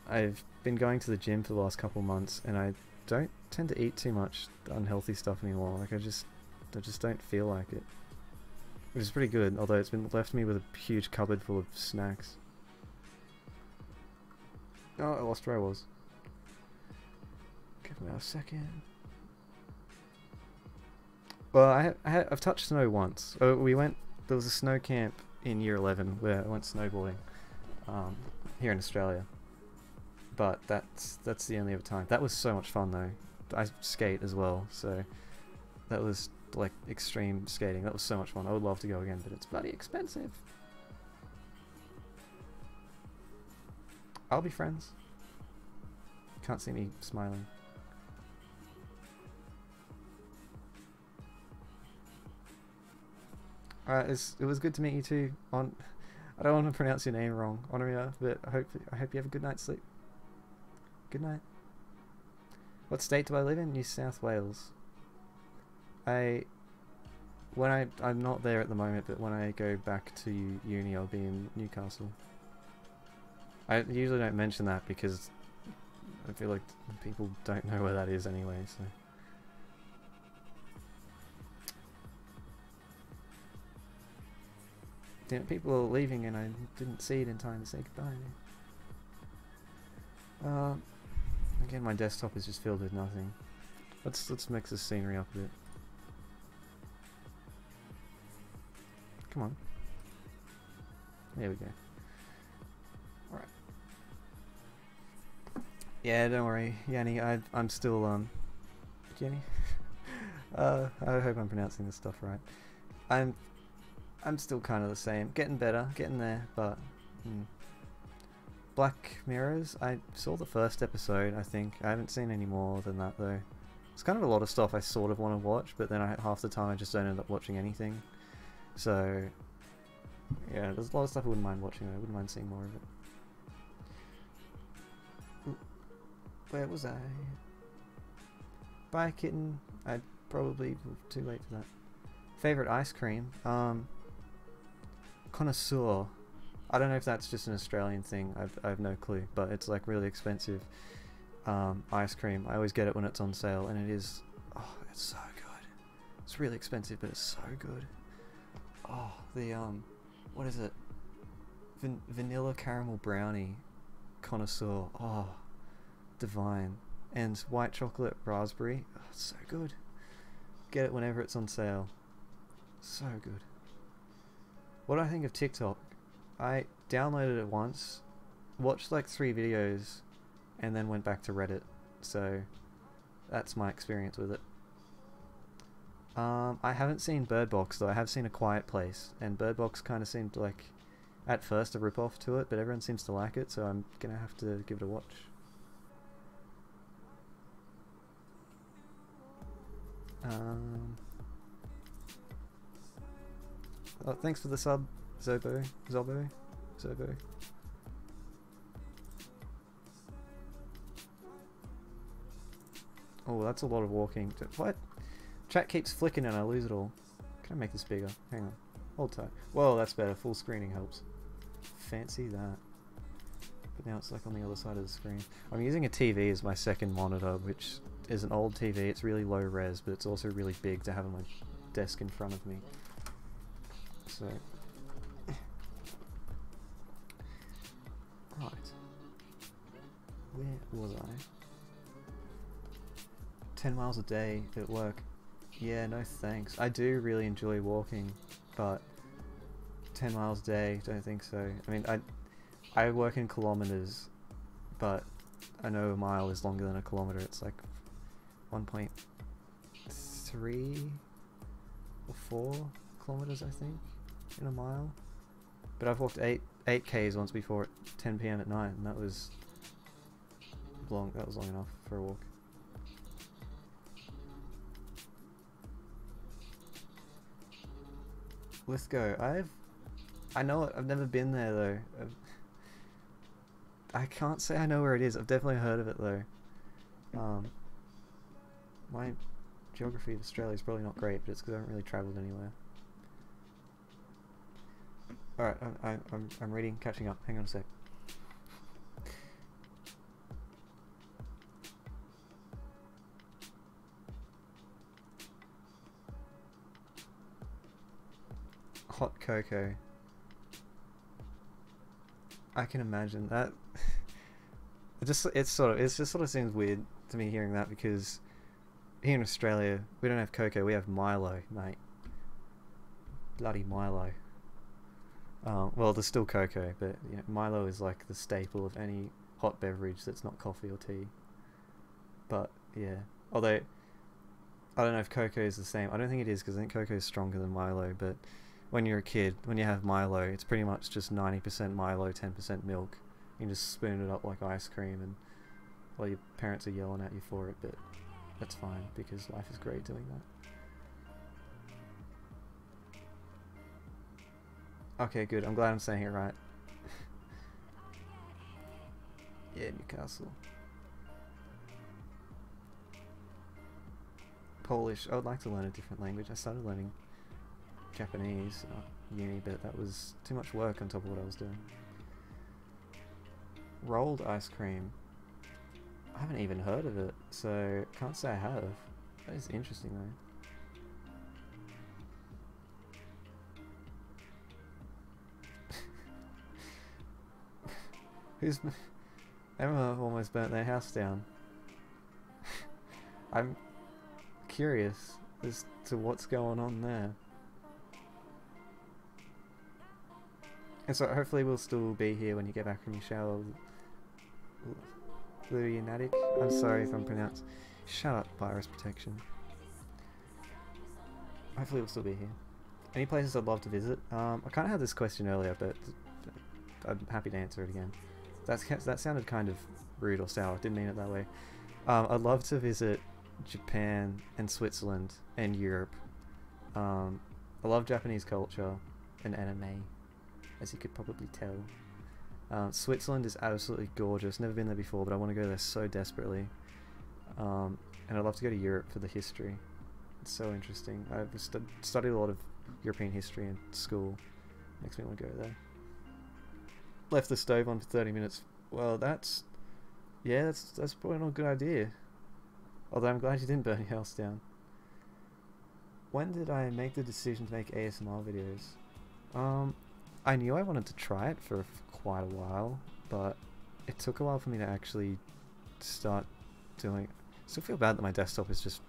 Speaker 1: I've been going to the gym for the last couple months and I don't tend to eat too much unhealthy stuff anymore. Like I just don't feel like it, which is pretty good, although it's been left me with a huge cupboard full of snacks. Oh, I lost where I was. Give me a second. Well, I've touched snow once. There was a snow camp in year 11 where I went snowboarding here in Australia, but that's the only other time. That was so much fun though. I skate as well, so that was like extreme skating. That was so much fun. I would love to go again, but it's bloody expensive. I'll be friends. Can't see me smiling. Alright, it was good to meet you too. I don't want to pronounce your name wrong, Honoria, but I hope you have a good night's sleep. Good night. What state do I live in? New South Wales. I'm not there at the moment, but when I go back to uni, I'll be in Newcastle. I usually don't mention that because I feel like people don't know where that is anyway, so. People are leaving and I didn't see it in time to say goodbye. Again, my desktop is just filled with nothing. Let's mix the scenery up a bit. Come on. There we go. Alright. Yeah, don't worry, Yanni, I'm still, Yanni? I hope I'm pronouncing this stuff right. I'm still kind of the same. Getting better, getting there, but... Black Mirrors, I saw the first episode, I think. I haven't seen any more than that, though. It's kind of a lot of stuff I sort of want to watch, but then half the time I just don't end up watching anything. So... yeah, there's a lot of stuff I wouldn't mind watching, I wouldn't mind seeing more of it. Ooh, where was I? Bye, kitten. I'd probably... too late for that. Favorite ice cream? Connoisseur. I don't know if that's just an Australian thing, I have no clue, but it's like really expensive ice cream. I always get it when it's on sale, and it is, oh, it's so good. It's really expensive, but it's so good. Oh, the, what is it? Vanilla caramel brownie connoisseur. Oh, divine. And white chocolate raspberry. Oh, it's so good. Get it whenever it's on sale. So good. What do I think of TikTok? I downloaded it once, watched like 3 videos, and then went back to Reddit. So that's my experience with it. I haven't seen Bird Box though. I have seen A Quiet Place, and Bird Box kind of seemed like at first a rip-off to it, but everyone seems to like it, so I'm gonna have to give it a watch. Oh, thanks for the sub, Zobo. Oh, that's a lot of walking. What? Chat keeps flicking and I lose it all. Can I make this bigger? Hang on. Hold tight. Whoa, that's better. Full screening helps. Fancy that. But now it's like on the other side of the screen. I'm using a TV as my second monitor, which is an old TV. It's really low res, but it's also really big to have on my desk in front of me. So... right. Where was I? 10 miles a day at work. Yeah, no thanks. I do really enjoy walking, but 10 miles a day, don't think so. I mean, I work in kilometers, but I know a mile is longer than a kilometer. It's like 1.3 or 4 kilometers, I think, in a mile. But I've walked 8 Ks once before at 10 PM at night, and that was long. That was long enough for a walk. Lithgow, I know it. I've never been there though. I can't say I know where it is. I've definitely heard of it though. My geography of Australia is probably not great, but it's because I haven't really travelled anywhere. Alright, I'm reading, catching up. Hang on a sec. Hot cocoa. I can imagine that. It just sort of seems weird to me hearing that, because here in Australia we don't have cocoa, we have Milo, mate. Bloody Milo. Well, there's still cocoa, but you know, Milo is like the staple of any hot beverage that's not coffee or tea. But yeah, although I don't know if cocoa is the same. I don't think it is, because I think cocoa is stronger than Milo. But when you're a kid, when you have Milo, it's pretty much just 90% Milo, 10% milk. You can just spoon it up like ice cream, and Well, your parents are yelling at you for it, but that's fine because life is great doing that. Okay, good. I'm glad I'm saying it right. Yeah, Newcastle. Polish. I would like to learn a different language. I started learning Japanese at uni, but that was too much work on top of what I was doing. Rolled ice cream. I haven't even heard of it, so can't say I have. That is interesting though. Who's... Emma almost burnt their house down. I'm curious as to what's going on there. And so hopefully we'll still be here when you get back from your shower. Lunatic? I'm sorry if I'm pronounced... Shut up, virus protection. Hopefully we'll still be here. Any places I'd love to visit? I kind of had this question earlier, but I'm happy to answer it again. That sounded kind of rude or sour. Didn't mean it that way. I'd love to visit Japan and Switzerland and Europe. I love Japanese culture and anime, as you could probably tell. Switzerland is absolutely gorgeous. Never been there before, but I want to go there so desperately. And I'd love to go to Europe for the history. It's so interesting. I've studied a lot of European history in school. Makes me want to go there. Left the stove on for 30 minutes. Well, that's probably not a good idea. Although I'm glad you didn't burn your house down. When did I make the decision to make ASMR videos? I knew I wanted to try it for quite a while, but it took a while for me to actually start doing it. I still feel bad that my desktop is just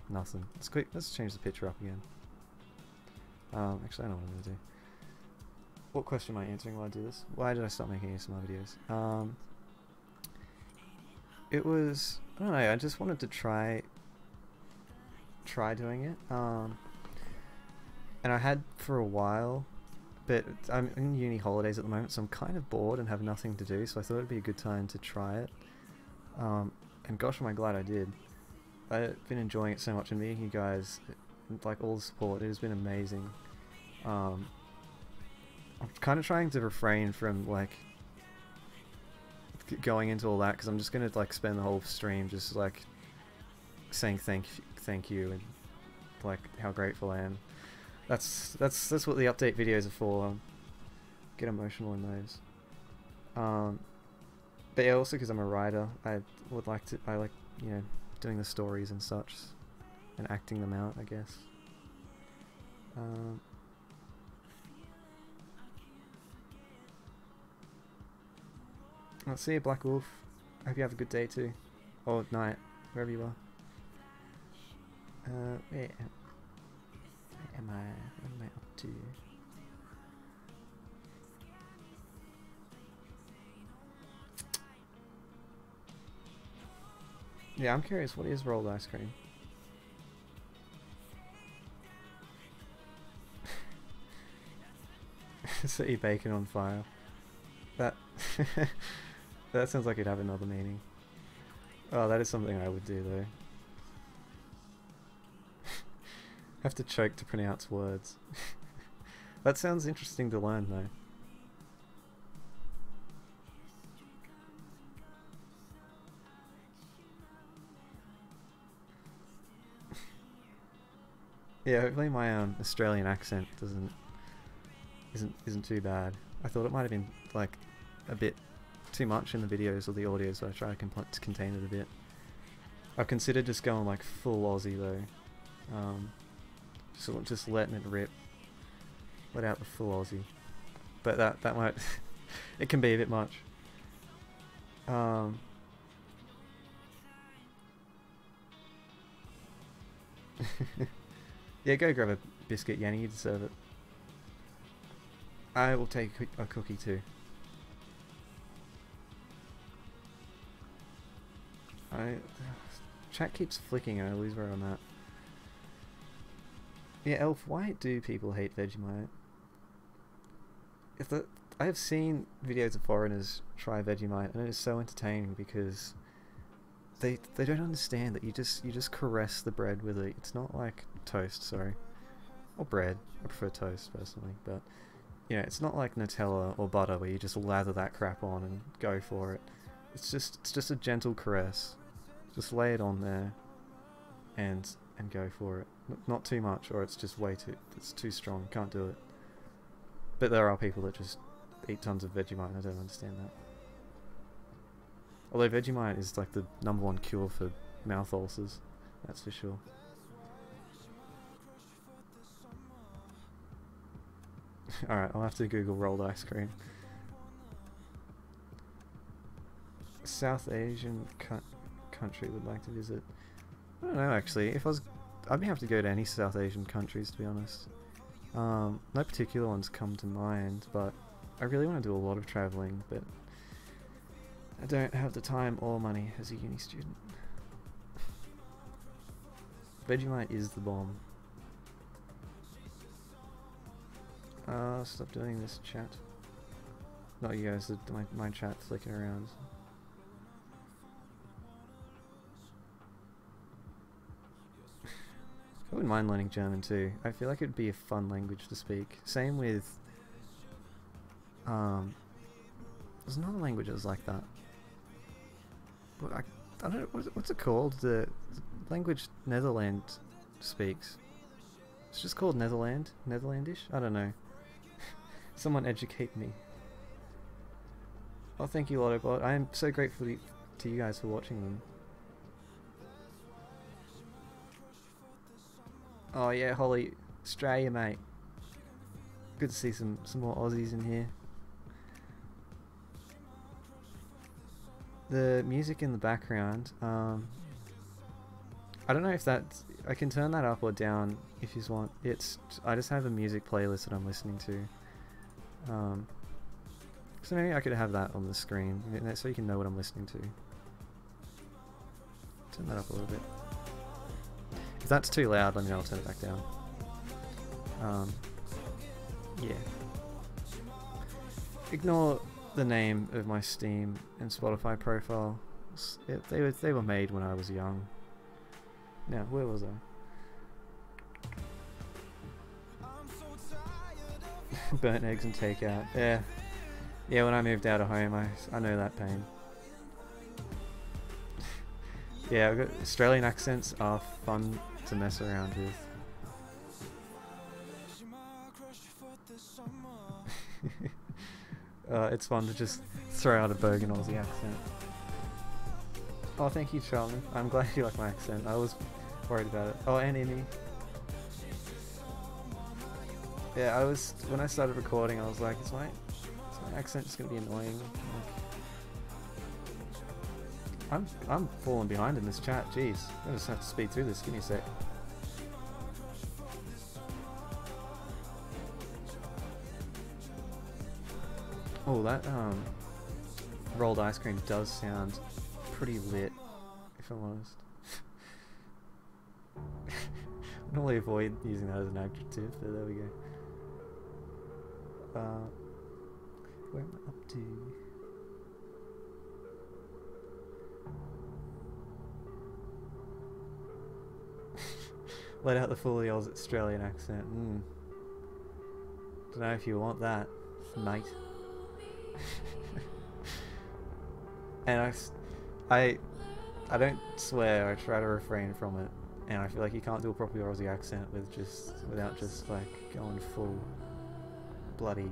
Speaker 1: nothing. Let's change the picture up again. Actually I know what I'm going to do. What question am I answering while I do this? Why did I stop making ASMR videos? It was... I don't know, I just wanted to try doing it. And I had for a while, but I'm in uni holidays at the moment, so I'm kind of bored and have nothing to do, so I thought it'd be a good time to try it. And gosh, am I glad I did. I've been enjoying it so much, and meeting you guys, like all the support, it has been amazing. I'm kind of trying to refrain from like going into all that, because I'm just gonna like spend the whole stream just like saying thank you and like how grateful I am. That's what the update videos are for. Get emotional in those. But yeah, also because I'm a writer, I like, you know, doing the stories and such and acting them out, I guess. Let's see you, Black Wolf. I hope you have a good day too. Or night, wherever you are. Where am I? What am I up to? Yeah, I'm curious, what is rolled ice cream? Set your bacon on fire. That that sounds like it'd have another meaning. Oh, that is something I would do though. Have to choke to pronounce words. That sounds interesting to learn though. Yeah, hopefully my Australian accent isn't too bad. I thought it might have been like a bit too much in the videos or the audio, so I try to contain it a bit. I've considered just going like full Aussie though. Just letting it rip. Let out the full Aussie. But that might it can be a bit much. Yeah, go grab a biscuit, Yanni, you deserve it. I will take a cookie too. Chat keeps flicking and I lose where I'm at. Yeah, Elf, why do people hate Vegemite? I have seen videos of foreigners try Vegemite and it is so entertaining because they don't understand that you just caress the bread with it. It's not like toast, sorry, or bread. I prefer toast personally, but you know, it's not like Nutella or butter where you just lather that crap on and go for it. It's just a gentle caress. Just lay it on there, and go for it. Not too much, or it's just it's too strong. Can't do it. But there are people that just eat tons of Vegemite, and I don't understand that. Although Vegemite is like the #1 cure for mouth ulcers, that's for sure. Alright, I'll have to Google rolled ice cream. South Asian country would like to visit. I don't know actually. If I was, I'd be happy to go to any South Asian countries, to be honest. No particular ones come to mind, but I really want to do a lot of travelling, but I don't have the time or money as a uni student. Vegemite is the bomb. Stop doing this, chat. Not you guys, my chat flicking around. I wouldn't mind learning German too. I feel like it'd be a fun language to speak. Same with there's another language that's like that. But I don't know, what's it called? The language Netherlands speaks. It's just called Netherlandish? I don't know. Someone educate me. Oh, thank you, Lottobot. I am so grateful to you guys for watching them. Oh yeah, Holly, Australia, mate. Good to see some more Aussies in here. The music in the background, I don't know if that's, I can turn that up or down if you want. I just have a music playlist that I'm listening to. So maybe I could have that on the screen, so you can know what I'm listening to. Turn that up a little bit. If that's too loud, let me know, I'll turn it back down. Yeah. Ignore the name of my Steam and Spotify profile. They were made when I was young. Now, where was I? Burnt eggs and takeout. Yeah. Yeah, when I moved out of home, I know that pain. Yeah, I've got Australian accents are fun to mess around with. It's fun to just throw out a Bergen Aussie accent. Oh, thank you, Charlie. I'm glad you like my accent. I was worried about it. Oh, and Amy. Yeah, when I started recording, I was like, is my accent just gonna be annoying? Like, I'm falling behind in this chat. Jeez, I just have to speed through this. Give me a sec. Oh, that rolled ice cream does sound pretty lit, if I'm honest. I normally avoid using that as an adjective, but there we go. Where am I up to? Let out the fully Australian accent. Don't know if you want that, mate. And I don't swear. I try to refrain from it, and I feel like you can't do a proper Aussie accent without just like going full bloody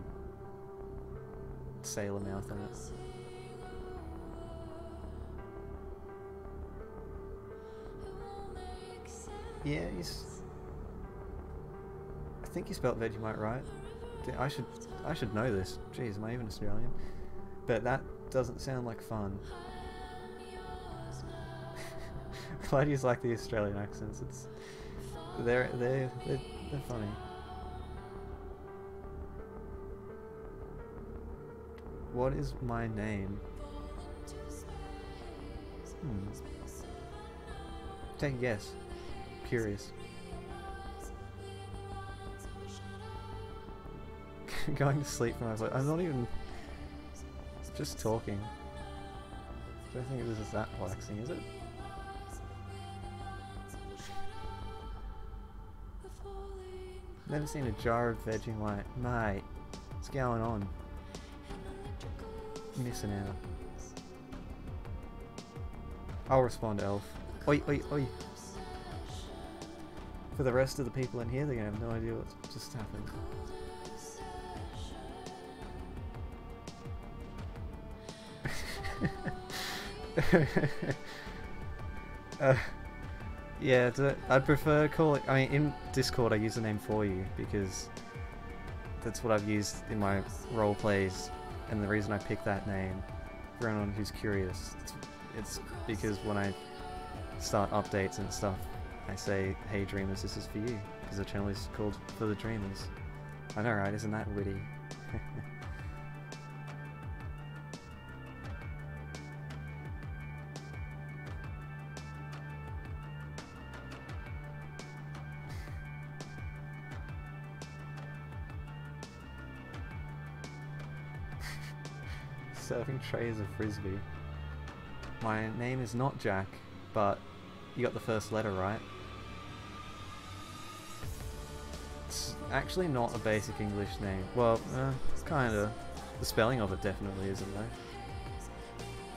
Speaker 1: sailor mouth on it. Yeah, I think you spelled Vegemite right. I should know this. Jeez, am I even Australian? But that doesn't sound like fun. Glad you like the Australian accents. They're funny. What is my name? Take a guess. Curious. Going to sleep when I was like, I'm not even just talking. I don't think it was that relaxing, is it? Never seen a jar of Vegemite. Mate, what's going on? Missing out. I'll respond, Elf. Oi, oi, oi. For the rest of the people in here, they're gonna have no idea what just happened. Yeah, I'd prefer calling. I mean, in Discord, I use the name For You because that's what I've used in my role plays, and the reason I picked that name, for anyone who's curious, it's because when I start updates and stuff, I say, "Hey Dreamers, this is for you," because the channel is called For the Dreamers. I know, right? Isn't that witty? Serving trays of frisbee. My name is not Jack, but you got the first letter right. It's actually not a basic English name. Well, it's kinda. The spelling of it definitely isn't though.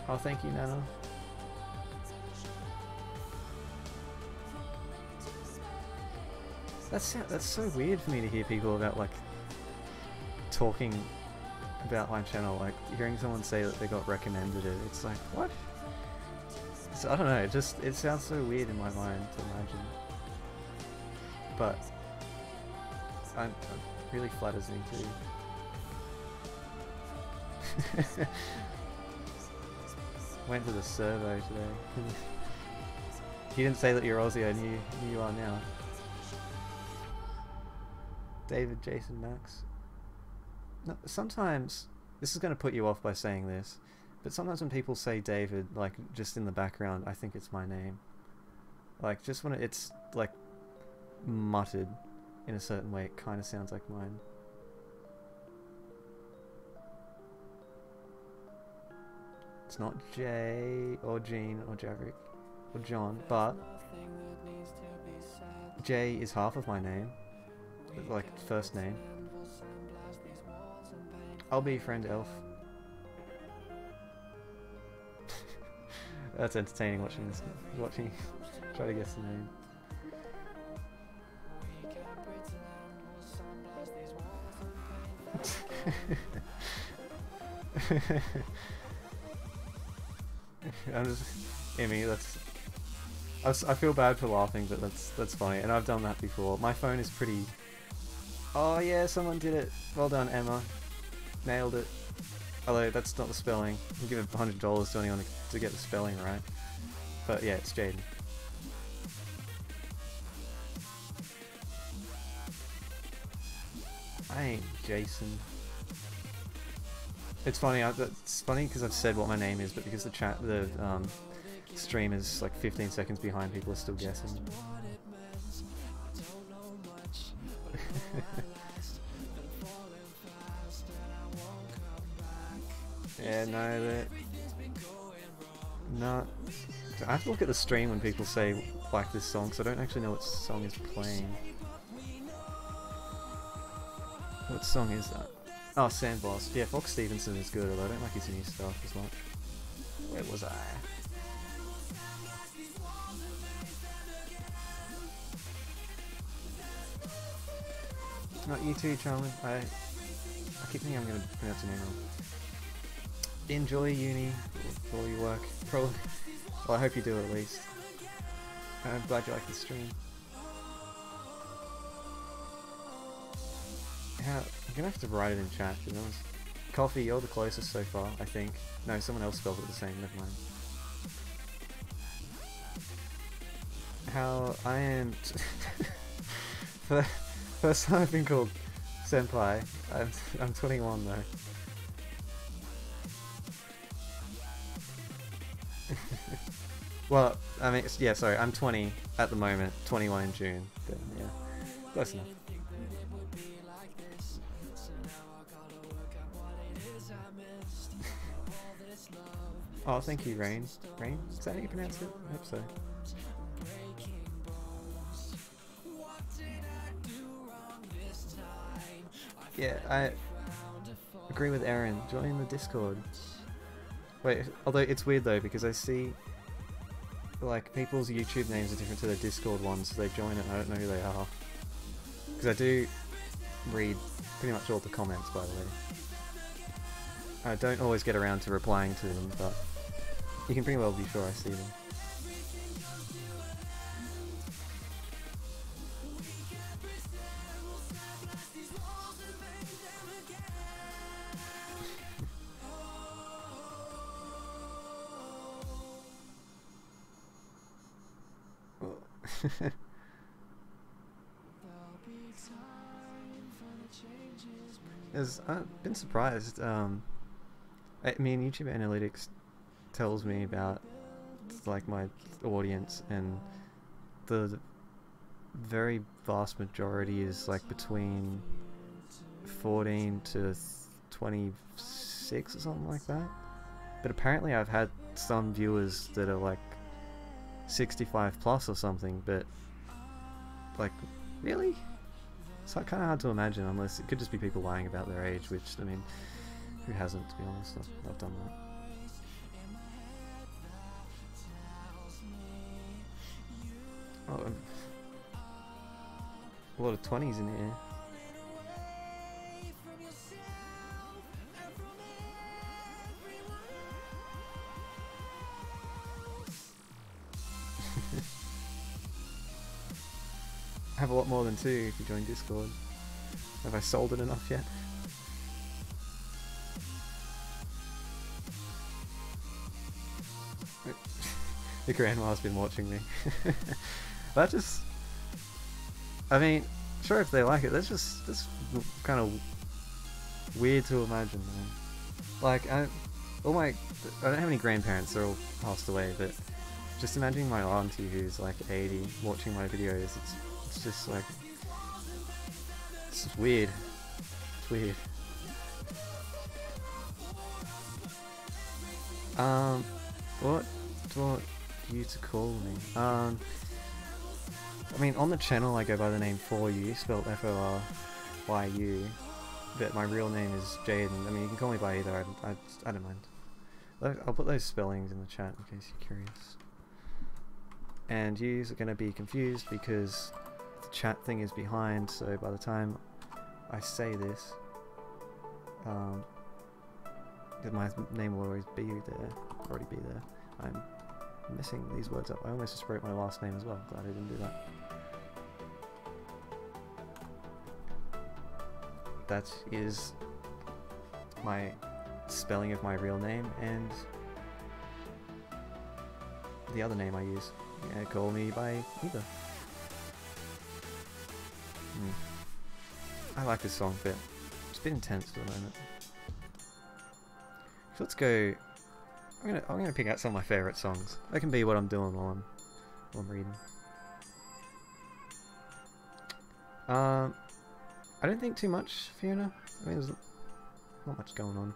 Speaker 1: Oh, thank you, Nana. That's so weird for me to hear people about like talking about my channel, like hearing someone say that they got recommended it. It's like, what? So, I don't know, it sounds so weird in my mind to imagine. But it really flatters me too. Went to the servo today. You didn't say that you're Aussie, I knew you are now. David, Jason, Max. No, sometimes, this is going to put you off by saying this, but sometimes when people say David, like, just in the background, I think it's my name. Like, just when it's, like, muttered in a certain way, it kind of sounds like mine. It's not Jay, or Gene, or Javerick, or John, but Jay is half of my name, like, first name. I'll be your friend, Elf. That's entertaining watching this. Try to guess the name. I'm just, Emmy. I feel bad for laughing, but that's funny, and I've done that before. My phone is pretty. Oh yeah, someone did it. Well done, Emma. Nailed it. Although that's not the spelling. I'll give $100 to anyone to get the spelling right. But yeah, it's Jaden. I ain't Jason. It's funny. It's funny because I've said what my name is, but because the stream is like 15 seconds behind, people are still guessing. Yeah, no, no. I have to look at the stream when people say like this song, so I don't actually know what song is playing. What song is that? Oh, Sandblast. Yeah, Fox Stevenson is good, although I don't like his new stuff as much. Where was I? Not you too, Charlie. I keep thinking I'm going to pronounce your name wrong. Enjoy uni for all your work. Probably. Well, I hope you do at least. I'm glad you like the stream. I'm gonna have to write it in chat, to be honest. Coffee, you're the closest so far, I think. No, someone else spelled it the same, never mind. How I am... For the first time I've been called Senpai. I'm 21 though. Well, I mean, yeah, sorry, I'm 20 at the moment, 21 in June, but yeah, close enough. Oh, thank you, Rain. Rain? Is that how you pronounce it? I hope so. Yeah, I agree with Aaron. Join the Discord. Wait, although it's weird though because I see like people's YouTube names are different to their Discord ones, so they join it and I don't know who they are. Because I do read pretty much all the comments, by the way. I don't always get around to replying to them, but you can pretty well be sure I see them. I've been surprised. I mean, YouTube Analytics tells me about like my audience, and the very vast majority is like between 14 to 26 or something like that. But apparently I've had some viewers that are like 65 plus or something, but like, really? It's kind of hard to imagine, unless it could just be people lying about their age, which, I mean, who hasn't, to be honest? I've done that. Oh, a lot of 20s in here. I have a lot more than 2 if you join Discord. Have I sold it enough yet? The grandma's been watching me. That just... I mean, sure if they like it, that's kind of weird to imagine, man. Like, I don't have any grandparents, they're all passed away, but just imagining my auntie who's like 80 watching my videos, it's just like, it's just weird. It's weird. What do I want you to call me? I mean, on the channel I go by the name ForYou, spelled F-O-R-Y-U, but my real name is Jaden. I mean, you can call me by either, I don't mind. I'll put those spellings in the chat in case you're curious. And yous are going to be confused because the chat thing is behind, so by the time I say this, my name will always be there, already be there. I'm messing these words up. I almost just wrote my last name as well. Glad I didn't do that. That is my spelling of my real name and the other name I use. Yeah, call me by either. I like this song, but it's a bit intense for the moment. So let's go. I'm gonna pick out some of my favorite songs. That can be what I'm doing while I'm reading. I don't think too much, Fiona. I mean, there's not much going on.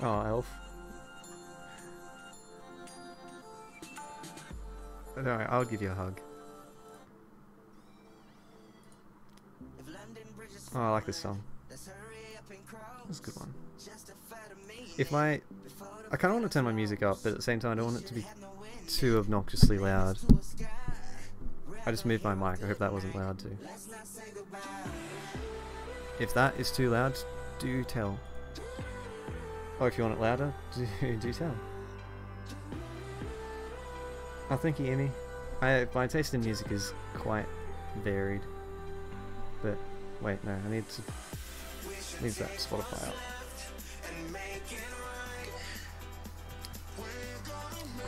Speaker 1: Oh, Elf. No, I'll give you a hug. Oh, I like this song. That's a good one. I kind of want to turn my music up, but at the same time I don't want it to be too obnoxiously loud. I just moved my mic, I hope that wasn't loud too. If that is too loud, do tell. Or if you want it louder, do tell. Oh, thank you, Emmy. My taste in music is quite varied. But, wait, no, I need to leave that Spotify up.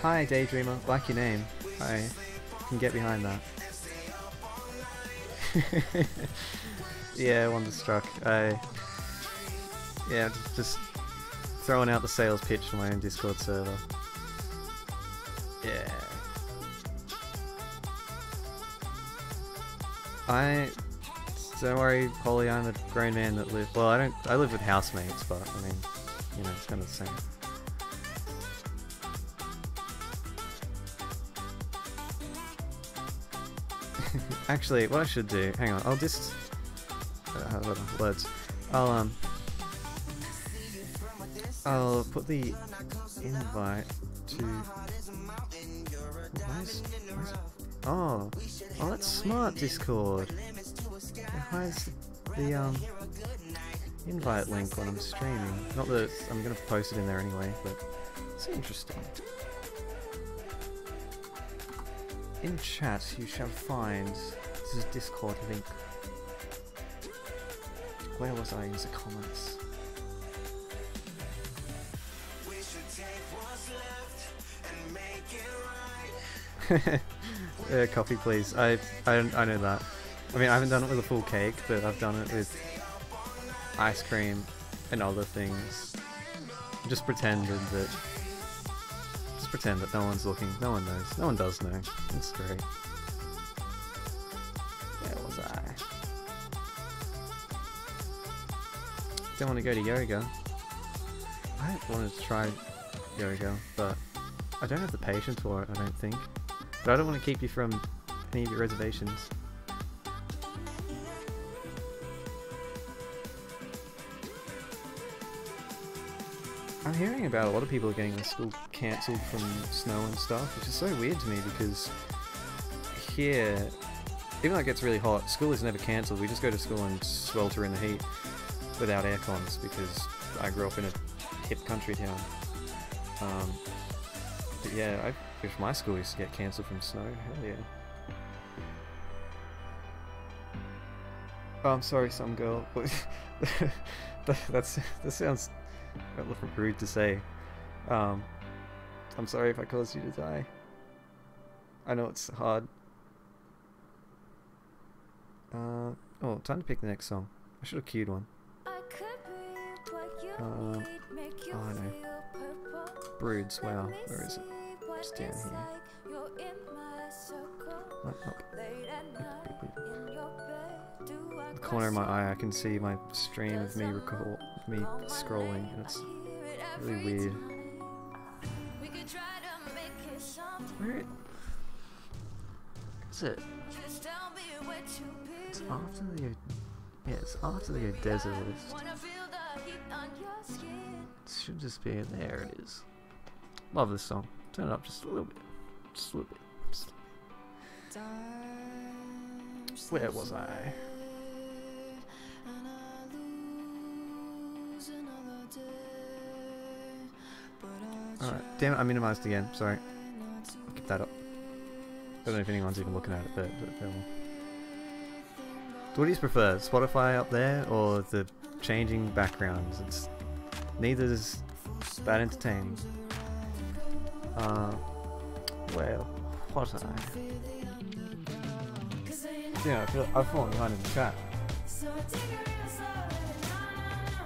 Speaker 1: Hi, Daydreamer. Like your name. I can get behind that. Yeah, Wonderstruck. Yeah, just throwing out the sales pitch for my own Discord server. Yeah. Don't worry, Polly, I'm a grown man that live... Well, I live with housemates, but, I mean, you know, it's kind of the same. Actually, what I should do, hang on, I'll just words. I'll put the invite to oh, that's smart, Discord. It hides the invite link when I'm streaming. Not that I'm gonna post it in there anyway, but it's interesting. In chat you shall find, this is Discord link. Where was I in the comments? Yeah, coffee please. I know that. I mean, I haven't done it with a full cake, but I've done it with ice cream and other things. Just pretend that no one's looking. No one knows. No one does know. It's great. Where was I? Don't want to go to yoga. I wanted to try yoga, but I don't have the patience for it, I don't think. But I don't want to keep you from any of your reservations. I'm hearing about a lot of people getting their school cancelled from snow and stuff, which is so weird to me because here, even though it gets really hot, school is never cancelled. We just go to school and swelter in the heat without air cons because I grew up in a hip country town. But yeah, if my school used to get cancelled from snow, hell yeah. Oh, I'm sorry, some girl. that sounds a little rude to say. I'm sorry if I caused you to die. I know it's hard. Oh, time to pick the next song. I should have queued one. Oh, I know. Broods, wow, where is it? Just down here. The corner of my eye, I can see my stream of me scrolling, and it's really weird. Where is it? It's after the it's after the desert list. It should just be there. It is. Love this song. Turn it up just a little bit. Just a little bit. Just a little bit. Where was I? Alright, damn it, I minimized again, sorry. I'll keep that up. I don't know if anyone's even looking at it, but what do you prefer? Spotify up there or the changing backgrounds? It's neither is that entertaining. Well, what was I? Yeah, I've fallen behind in the chat.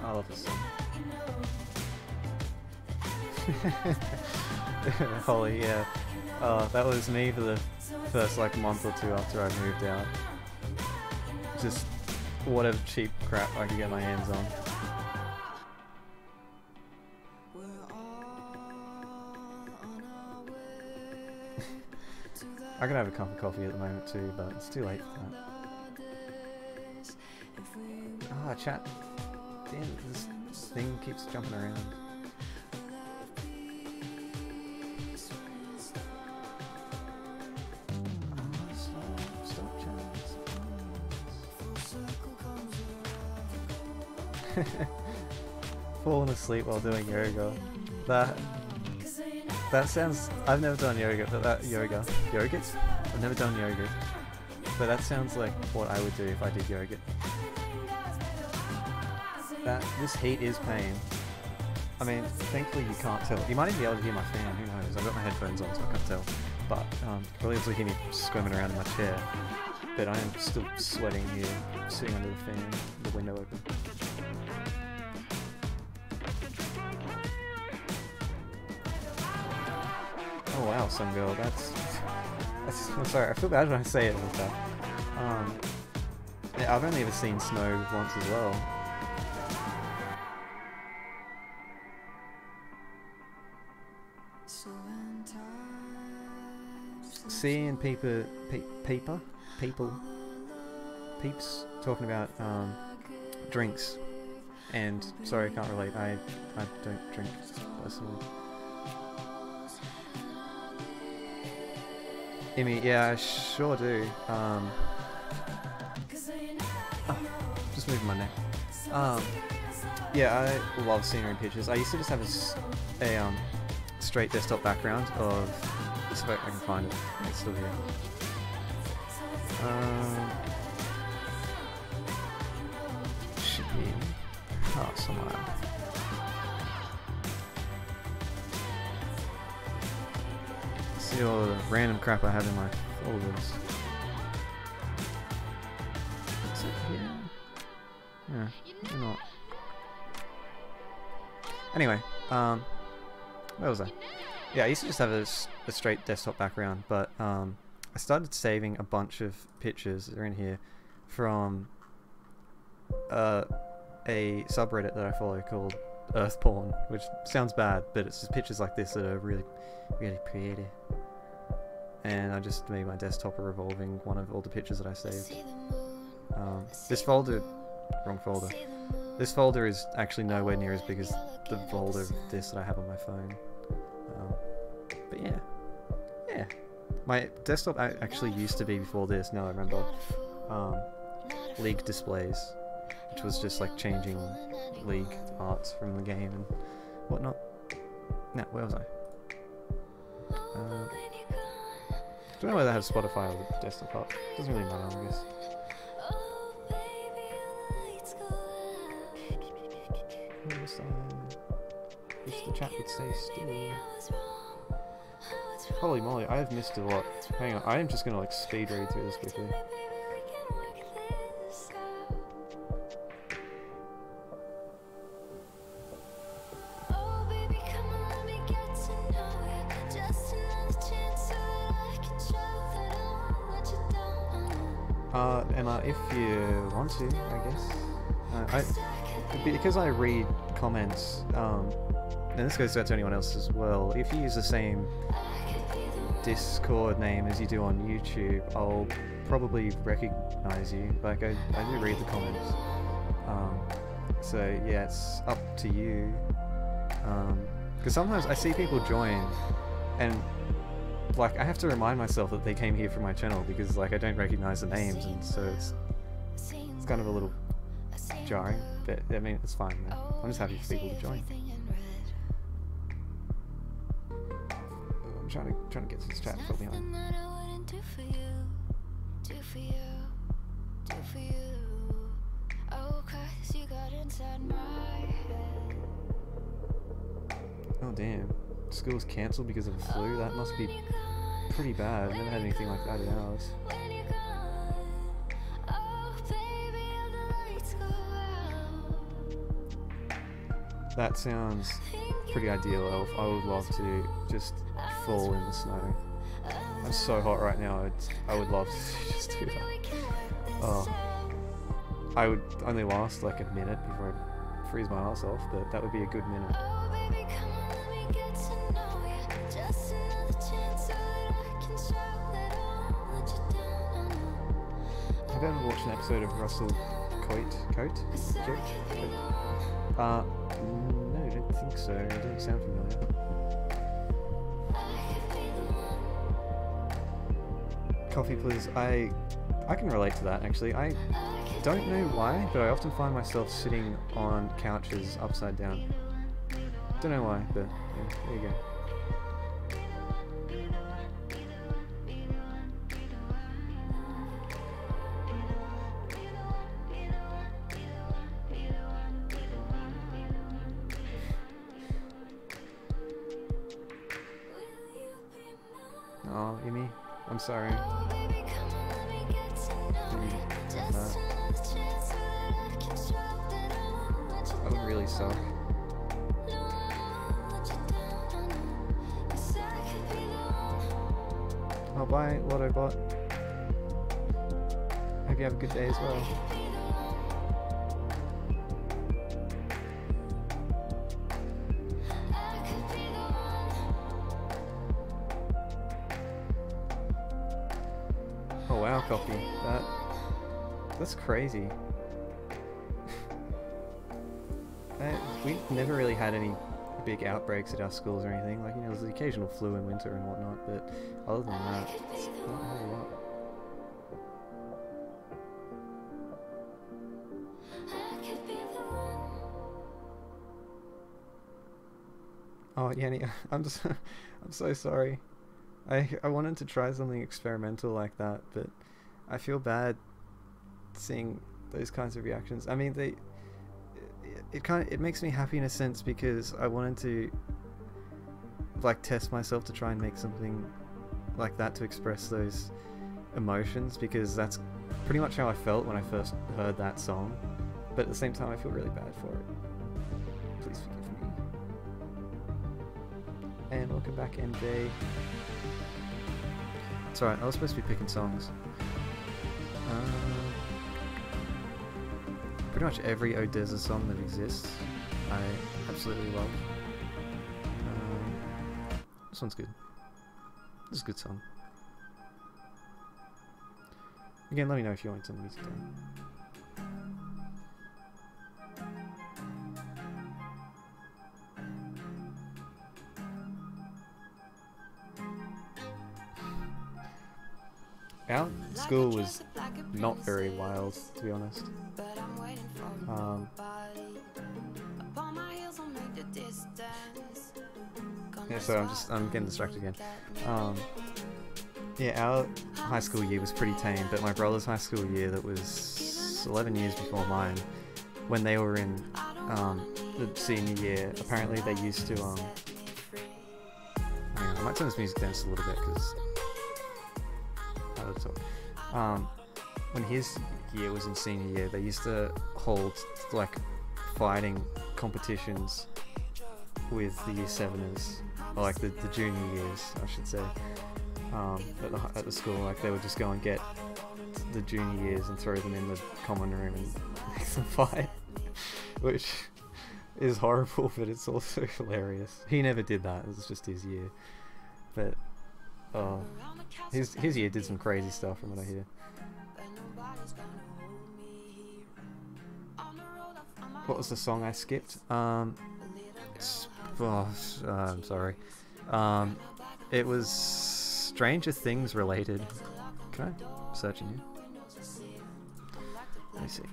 Speaker 1: I love this song. Holly, yeah. That was me for the first like month or two after I moved out. Just whatever cheap crap I could get my hands on. I could have a cup of coffee at the moment too, but it's too late for that. Ah, chat. Damn, this thing keeps jumping around. Falling asleep while doing yoga. That sounds. I've never done yoga, but yoga. I've never done yoga, but that sounds like what I would do if I did yoga. This heat is pain. I mean, thankfully you can't tell. You might even be able to hear my fan. Who knows? I've got my headphones on, so I can't tell. But probably able to hear me squirming around in my chair. But I am still sweating here, sitting under the fan, the window open. Oh wow, some girl. That's. I'm sorry. I feel bad when I say it like that. Yeah, I've only ever seen snow once as well. Seeing paper. peeps talking about drinks, and sorry, I can't relate. I don't drink personally. Imi, yeah, I sure do. Just moving my neck. Yeah, I love scenery pictures. I used to just have a straight desktop background of. Let's see if I can find it. It's still here. Should be somewhere. See all the random crap I have in my folders. Is it here? Yeah, maybe not. Anyway, where was I? Yeah, I used to just have a straight desktop background, but I started saving a bunch of pictures, they're in here, from a subreddit that I follow called Earth Porn, which sounds bad, but it's just pictures like this that are really, really pretty. And I just made my desktop a revolving one of all the pictures that I saved. This folder, wrong folder. This folder is actually nowhere near as big as the folder of this that I have on my phone. But yeah. My desktop actually used to be before this, now I remember, League displays, which was just like changing League arts from the game and whatnot. Now, where was I? Don't know whether I have Spotify or the desktop up. Doesn't really matter, I guess. Wish the chat would stay still. Holy moly, I have missed a lot. Hang on, I am just gonna like speed read through this quickly. Emma, if you want to, I guess. Because I read comments, and this goes out to anyone else as well, if you use the same Discord name as you do on YouTube, I'll probably recognize you. Like, I do read the comments. So yeah, it's up to you. Because sometimes I see people join, and like I have to remind myself that they came here from my channel because like I don't recognize the names, and so it's kind of a little jarring. But I mean, it's fine, man. I'm just happy for people to join. I'm trying to get to this chat probably on. Oh damn. School's cancelled because of the flu? That must be pretty bad. I've never had anything like that in ours. That sounds pretty ideal, Elf. I would love to just fall in the snow. I'm so hot right now, I would love to just do that. Oh. I would only last like a minute before I freeze my ass off, but that would be a good minute. Have you ever watched an episode of Russell Coate? No, I don't think so. It doesn't sound familiar. Coffee, please. I can relate to that, actually. I don't know why, but I often find myself sitting on couches upside down. Don't know why, but yeah, there you go. Oh, Amy, I'm sorry. That would really suck. Oh, bye, Lottobot. Hope you have a good day as well. Oh Oh wow, coffee. That's crazy. We've never really had any big outbreaks at our schools or anything. Like, you know, there's the occasional flu in winter and whatnot, but other than that, it's not a whole lot. Oh, Yanni, I'm so sorry. I wanted to try something experimental like that, but I feel bad seeing those kinds of reactions. I mean, it makes me happy in a sense because I wanted to like test myself to try and make something like that to express those emotions, because that's pretty much how I felt when I first heard that song. But at the same time, I feel really bad for it. Please forgive me. And welcome back, MJ. It's alright, I was supposed to be picking songs. Pretty much every Odessa song that exists, I absolutely love. This one's good. This is a good song. Again, let me know if you want to turn the music down. Our school was not very wild, to be honest. Yeah, so I'm getting distracted again. Yeah, our high school year was pretty tame, but my brother's high school year, that was 11 years before mine, when they were in the senior year, apparently they used to hang on, I might turn this music down just a little bit because when his year was in senior year, they used to hold like fighting competitions with the year 7ers, or like the junior years, I should say, at the school. Like, they would just go and get the junior years and throw them in the common room and make them fight, which is horrible, but it's also hilarious. He never did that, it was just his year, but his year did some crazy stuff from what I hear. What was the song I skipped? I'm sorry. It was Stranger Things related. Can I search in here? Let me see.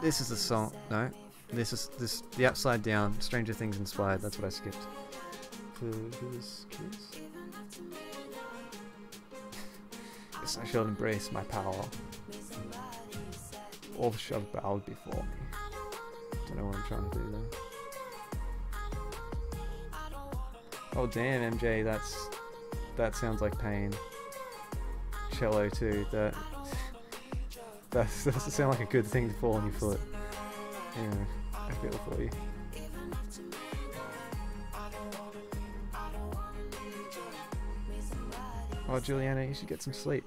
Speaker 1: This is the song. No, this is the Upside Down Stranger Things inspired. That's what I skipped. Yes, I shall embrace my power. All shall bow before me. Don't know what I'm trying to do there. Oh damn, MJ, that sounds like pain. Cello too. That doesn't sound like a good thing to fall on your foot. Anyway, I feel for you. Oh, Juliana, you should get some sleep.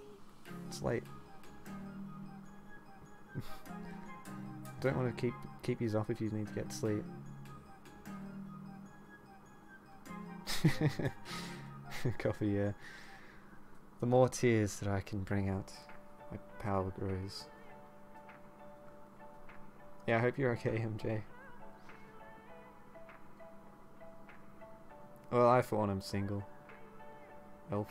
Speaker 1: It's late. Don't want to keep you off if you need to get sleep. Coffee, yeah. The more tears that I can bring out, my power grows. Yeah, I hope you're okay, MJ. Well, I for one am single. Elf.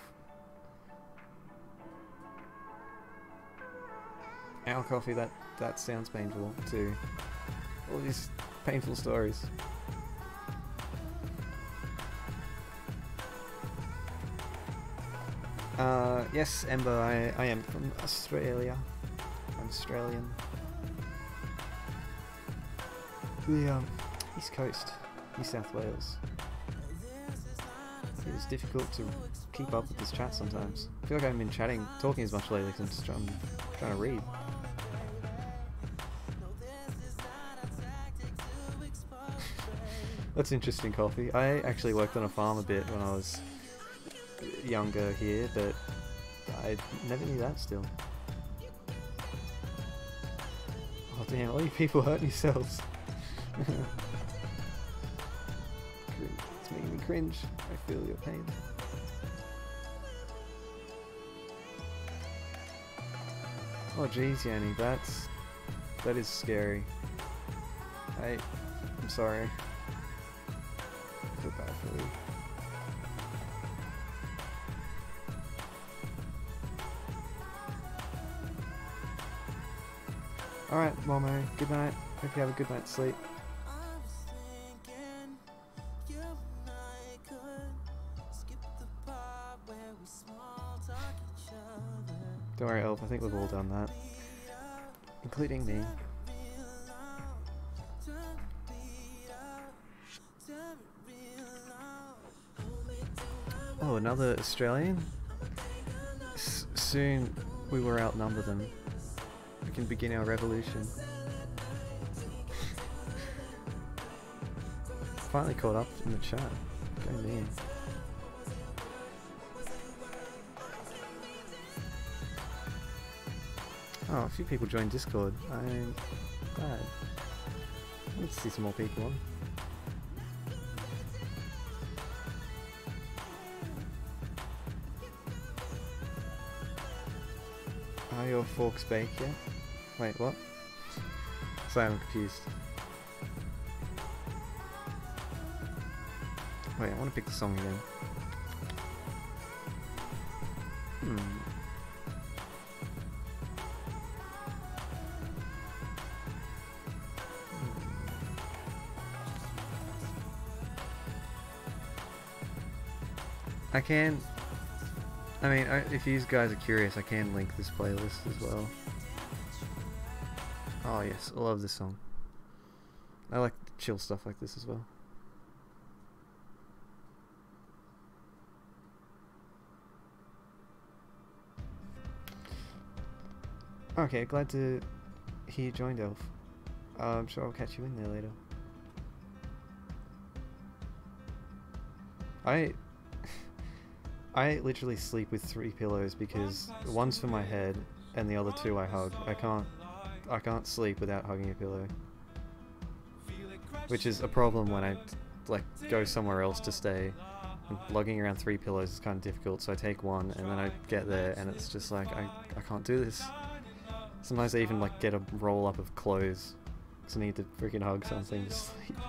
Speaker 1: Ow, coffee, that sounds painful too. All these painful stories. Yes, Ember, I am from Australia. I'm Australian. The East Coast, New South Wales. It was difficult to keep up with this chat sometimes. I feel like I haven't been talking as much lately because I'm trying to read. That's interesting, Coffee. I actually worked on a farm a bit when I was younger here, but I never knew that still. Oh damn, all you people hurting yourselves. It's making me cringe. I feel your pain. Oh geez, Yanni, that is scary. I'm sorry. I feel bad for you. Alright, Momo, good night. Hope you have a good night's sleep. Don't worry, Elf, I think we've all done that. Including me. Oh, another Australian? Soon we will outnumber them. We can begin our revolution. Finally caught up in the chat. Go me. Oh, a few people joined Discord. I'm glad. Let's see some more people on. Are your forks baked yet? Wait, what? Sorry, I'm confused. Wait, I want to pick the song again. I mean, if you guys are curious, I can link this playlist as well. Oh yes, I love this song. I like chill stuff like this as well. Okay, glad to hear you joined, Elf. I'm sure I'll catch you in there later. I literally sleep with 3 pillows because one's for my head and the other 2 I hug. I can't sleep without hugging a pillow. Which is a problem when I like go somewhere else to stay. And lugging around 3 pillows is kind of difficult, so I take one and then I get there and it's just like I can't do this. Sometimes I even like get a roll up of clothes because I need to freaking hug something to sleep.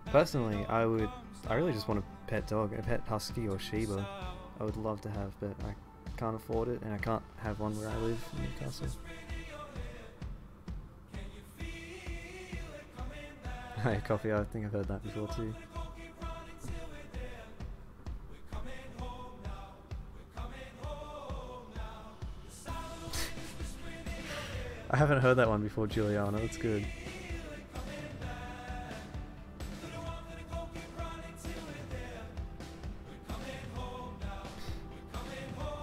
Speaker 1: Personally, I really just want a pet dog, a pet husky or Shiba. I would love to have, but I can't afford it, and I can't have one where I live in Newcastle. Hey, Coffee, I think I've heard that before too. I haven't heard that one before, Juliana, that's good.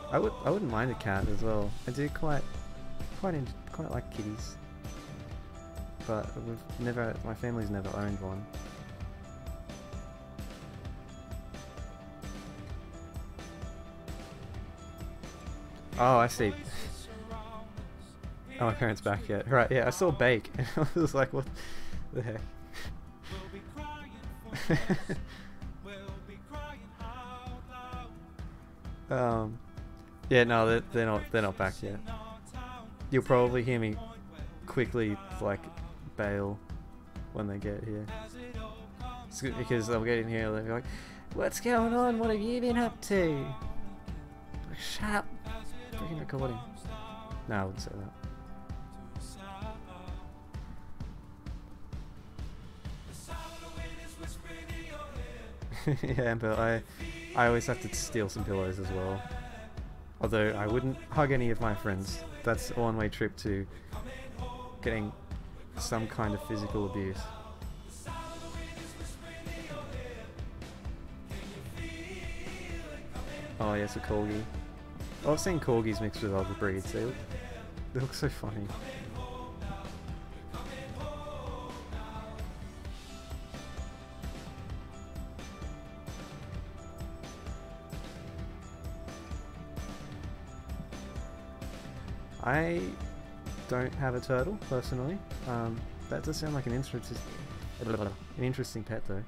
Speaker 1: I wouldn't mind a cat as well. I do quite like kitties, but my family's never owned one. Oh, I see. Oh, my parents back yet? Right, yeah, I saw Bake, and I was like, what the heck? Yeah, no, they're not back yet. You'll probably hear me quickly like bail when they get here. It's good because they'll get in here and they'll be like, "What's going on? What have you been up to?" Like, shut up! Freaking recording. No, I wouldn't say that. Yeah, but I always have to steal some pillows as well. Although I wouldn't hug any of my friends. That's a one-way trip to getting some kind of physical abuse. Oh yes, a corgi. Oh, I've seen corgis mixed with other breeds. They look so funny. I don't have a turtle, personally. That does sound like an interesting pet, though.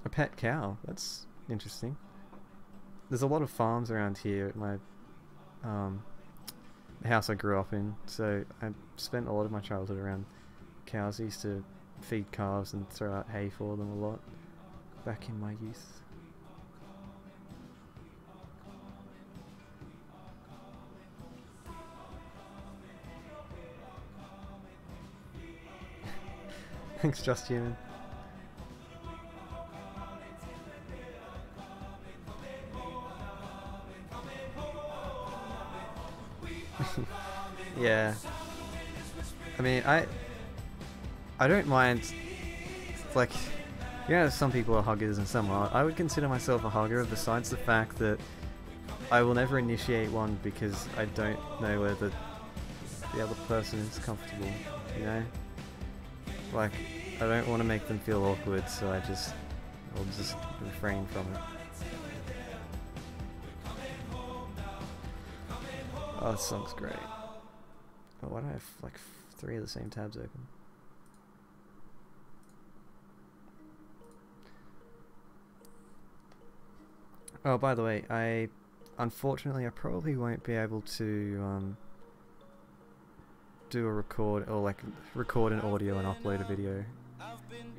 Speaker 1: A pet cow. That's interesting. There's a lot of farms around here at my the house I grew up in, so I spent a lot of my childhood around cows. I used to feed calves and throw out hay for them a lot back in my youth. Thanks, Just Human. Yeah. I mean, I don't mind, like, you know, some people are huggers and some aren't. I would consider myself a hugger, besides the fact that I will never initiate one because I don't know whether the other person is comfortable, you know? Like, I don't want to make them feel awkward, so I'll just refrain from it. Oh, this song's great. Oh, why do I have like 3 of the same tabs open? Oh, by the way, unfortunately I probably won't be able to do a record, or like record an audio and upload a video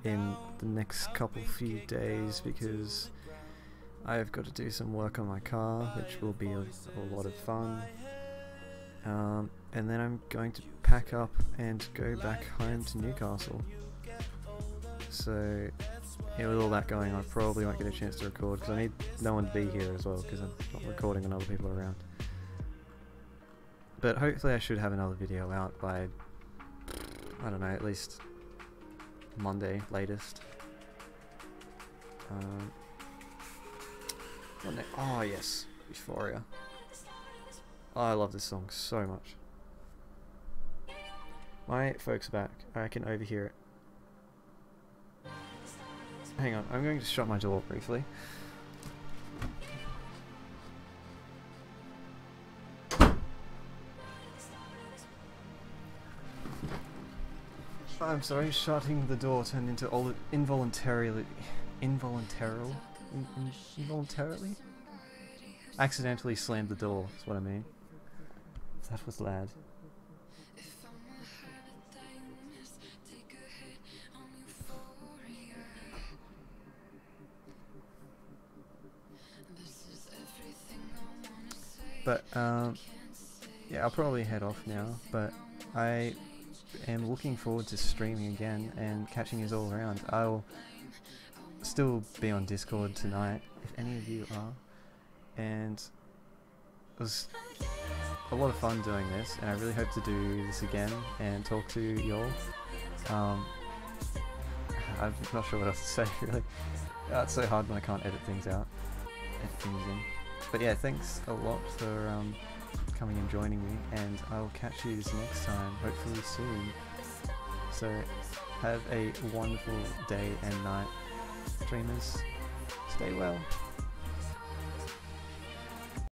Speaker 1: in the next few days, because I've got to do some work on my car, which will be a lot of fun. And then I'm going to pack up and go back home to Newcastle. So, yeah, with all that going on, I probably won't get a chance to record, because I need no one to be here as well, because I'm not recording when other people are around. But hopefully I should have another video out by, I don't know, at least Monday, latest. Oh yes, Euphoria. Oh, I love this song so much. My folks are back. I can overhear it. Hang on, I'm going to shut my door briefly. I'm sorry, shutting the door turned into all involuntarily. Accidentally slammed the door, is what I mean. That was loud. But, yeah, I'll probably head off now, but I am looking forward to streaming again and catching you all around. I'll still be on Discord tonight, if any of you are, and it was a lot of fun doing this, and I really hope to do this again and talk to y'all. I'm not sure what else to say, really. It's so hard when I can't edit things out, edit things in. But yeah, thanks a lot for coming and joining me, and I'll catch you next time, hopefully soon. So, have a wonderful day and night, dreamers. Stay well.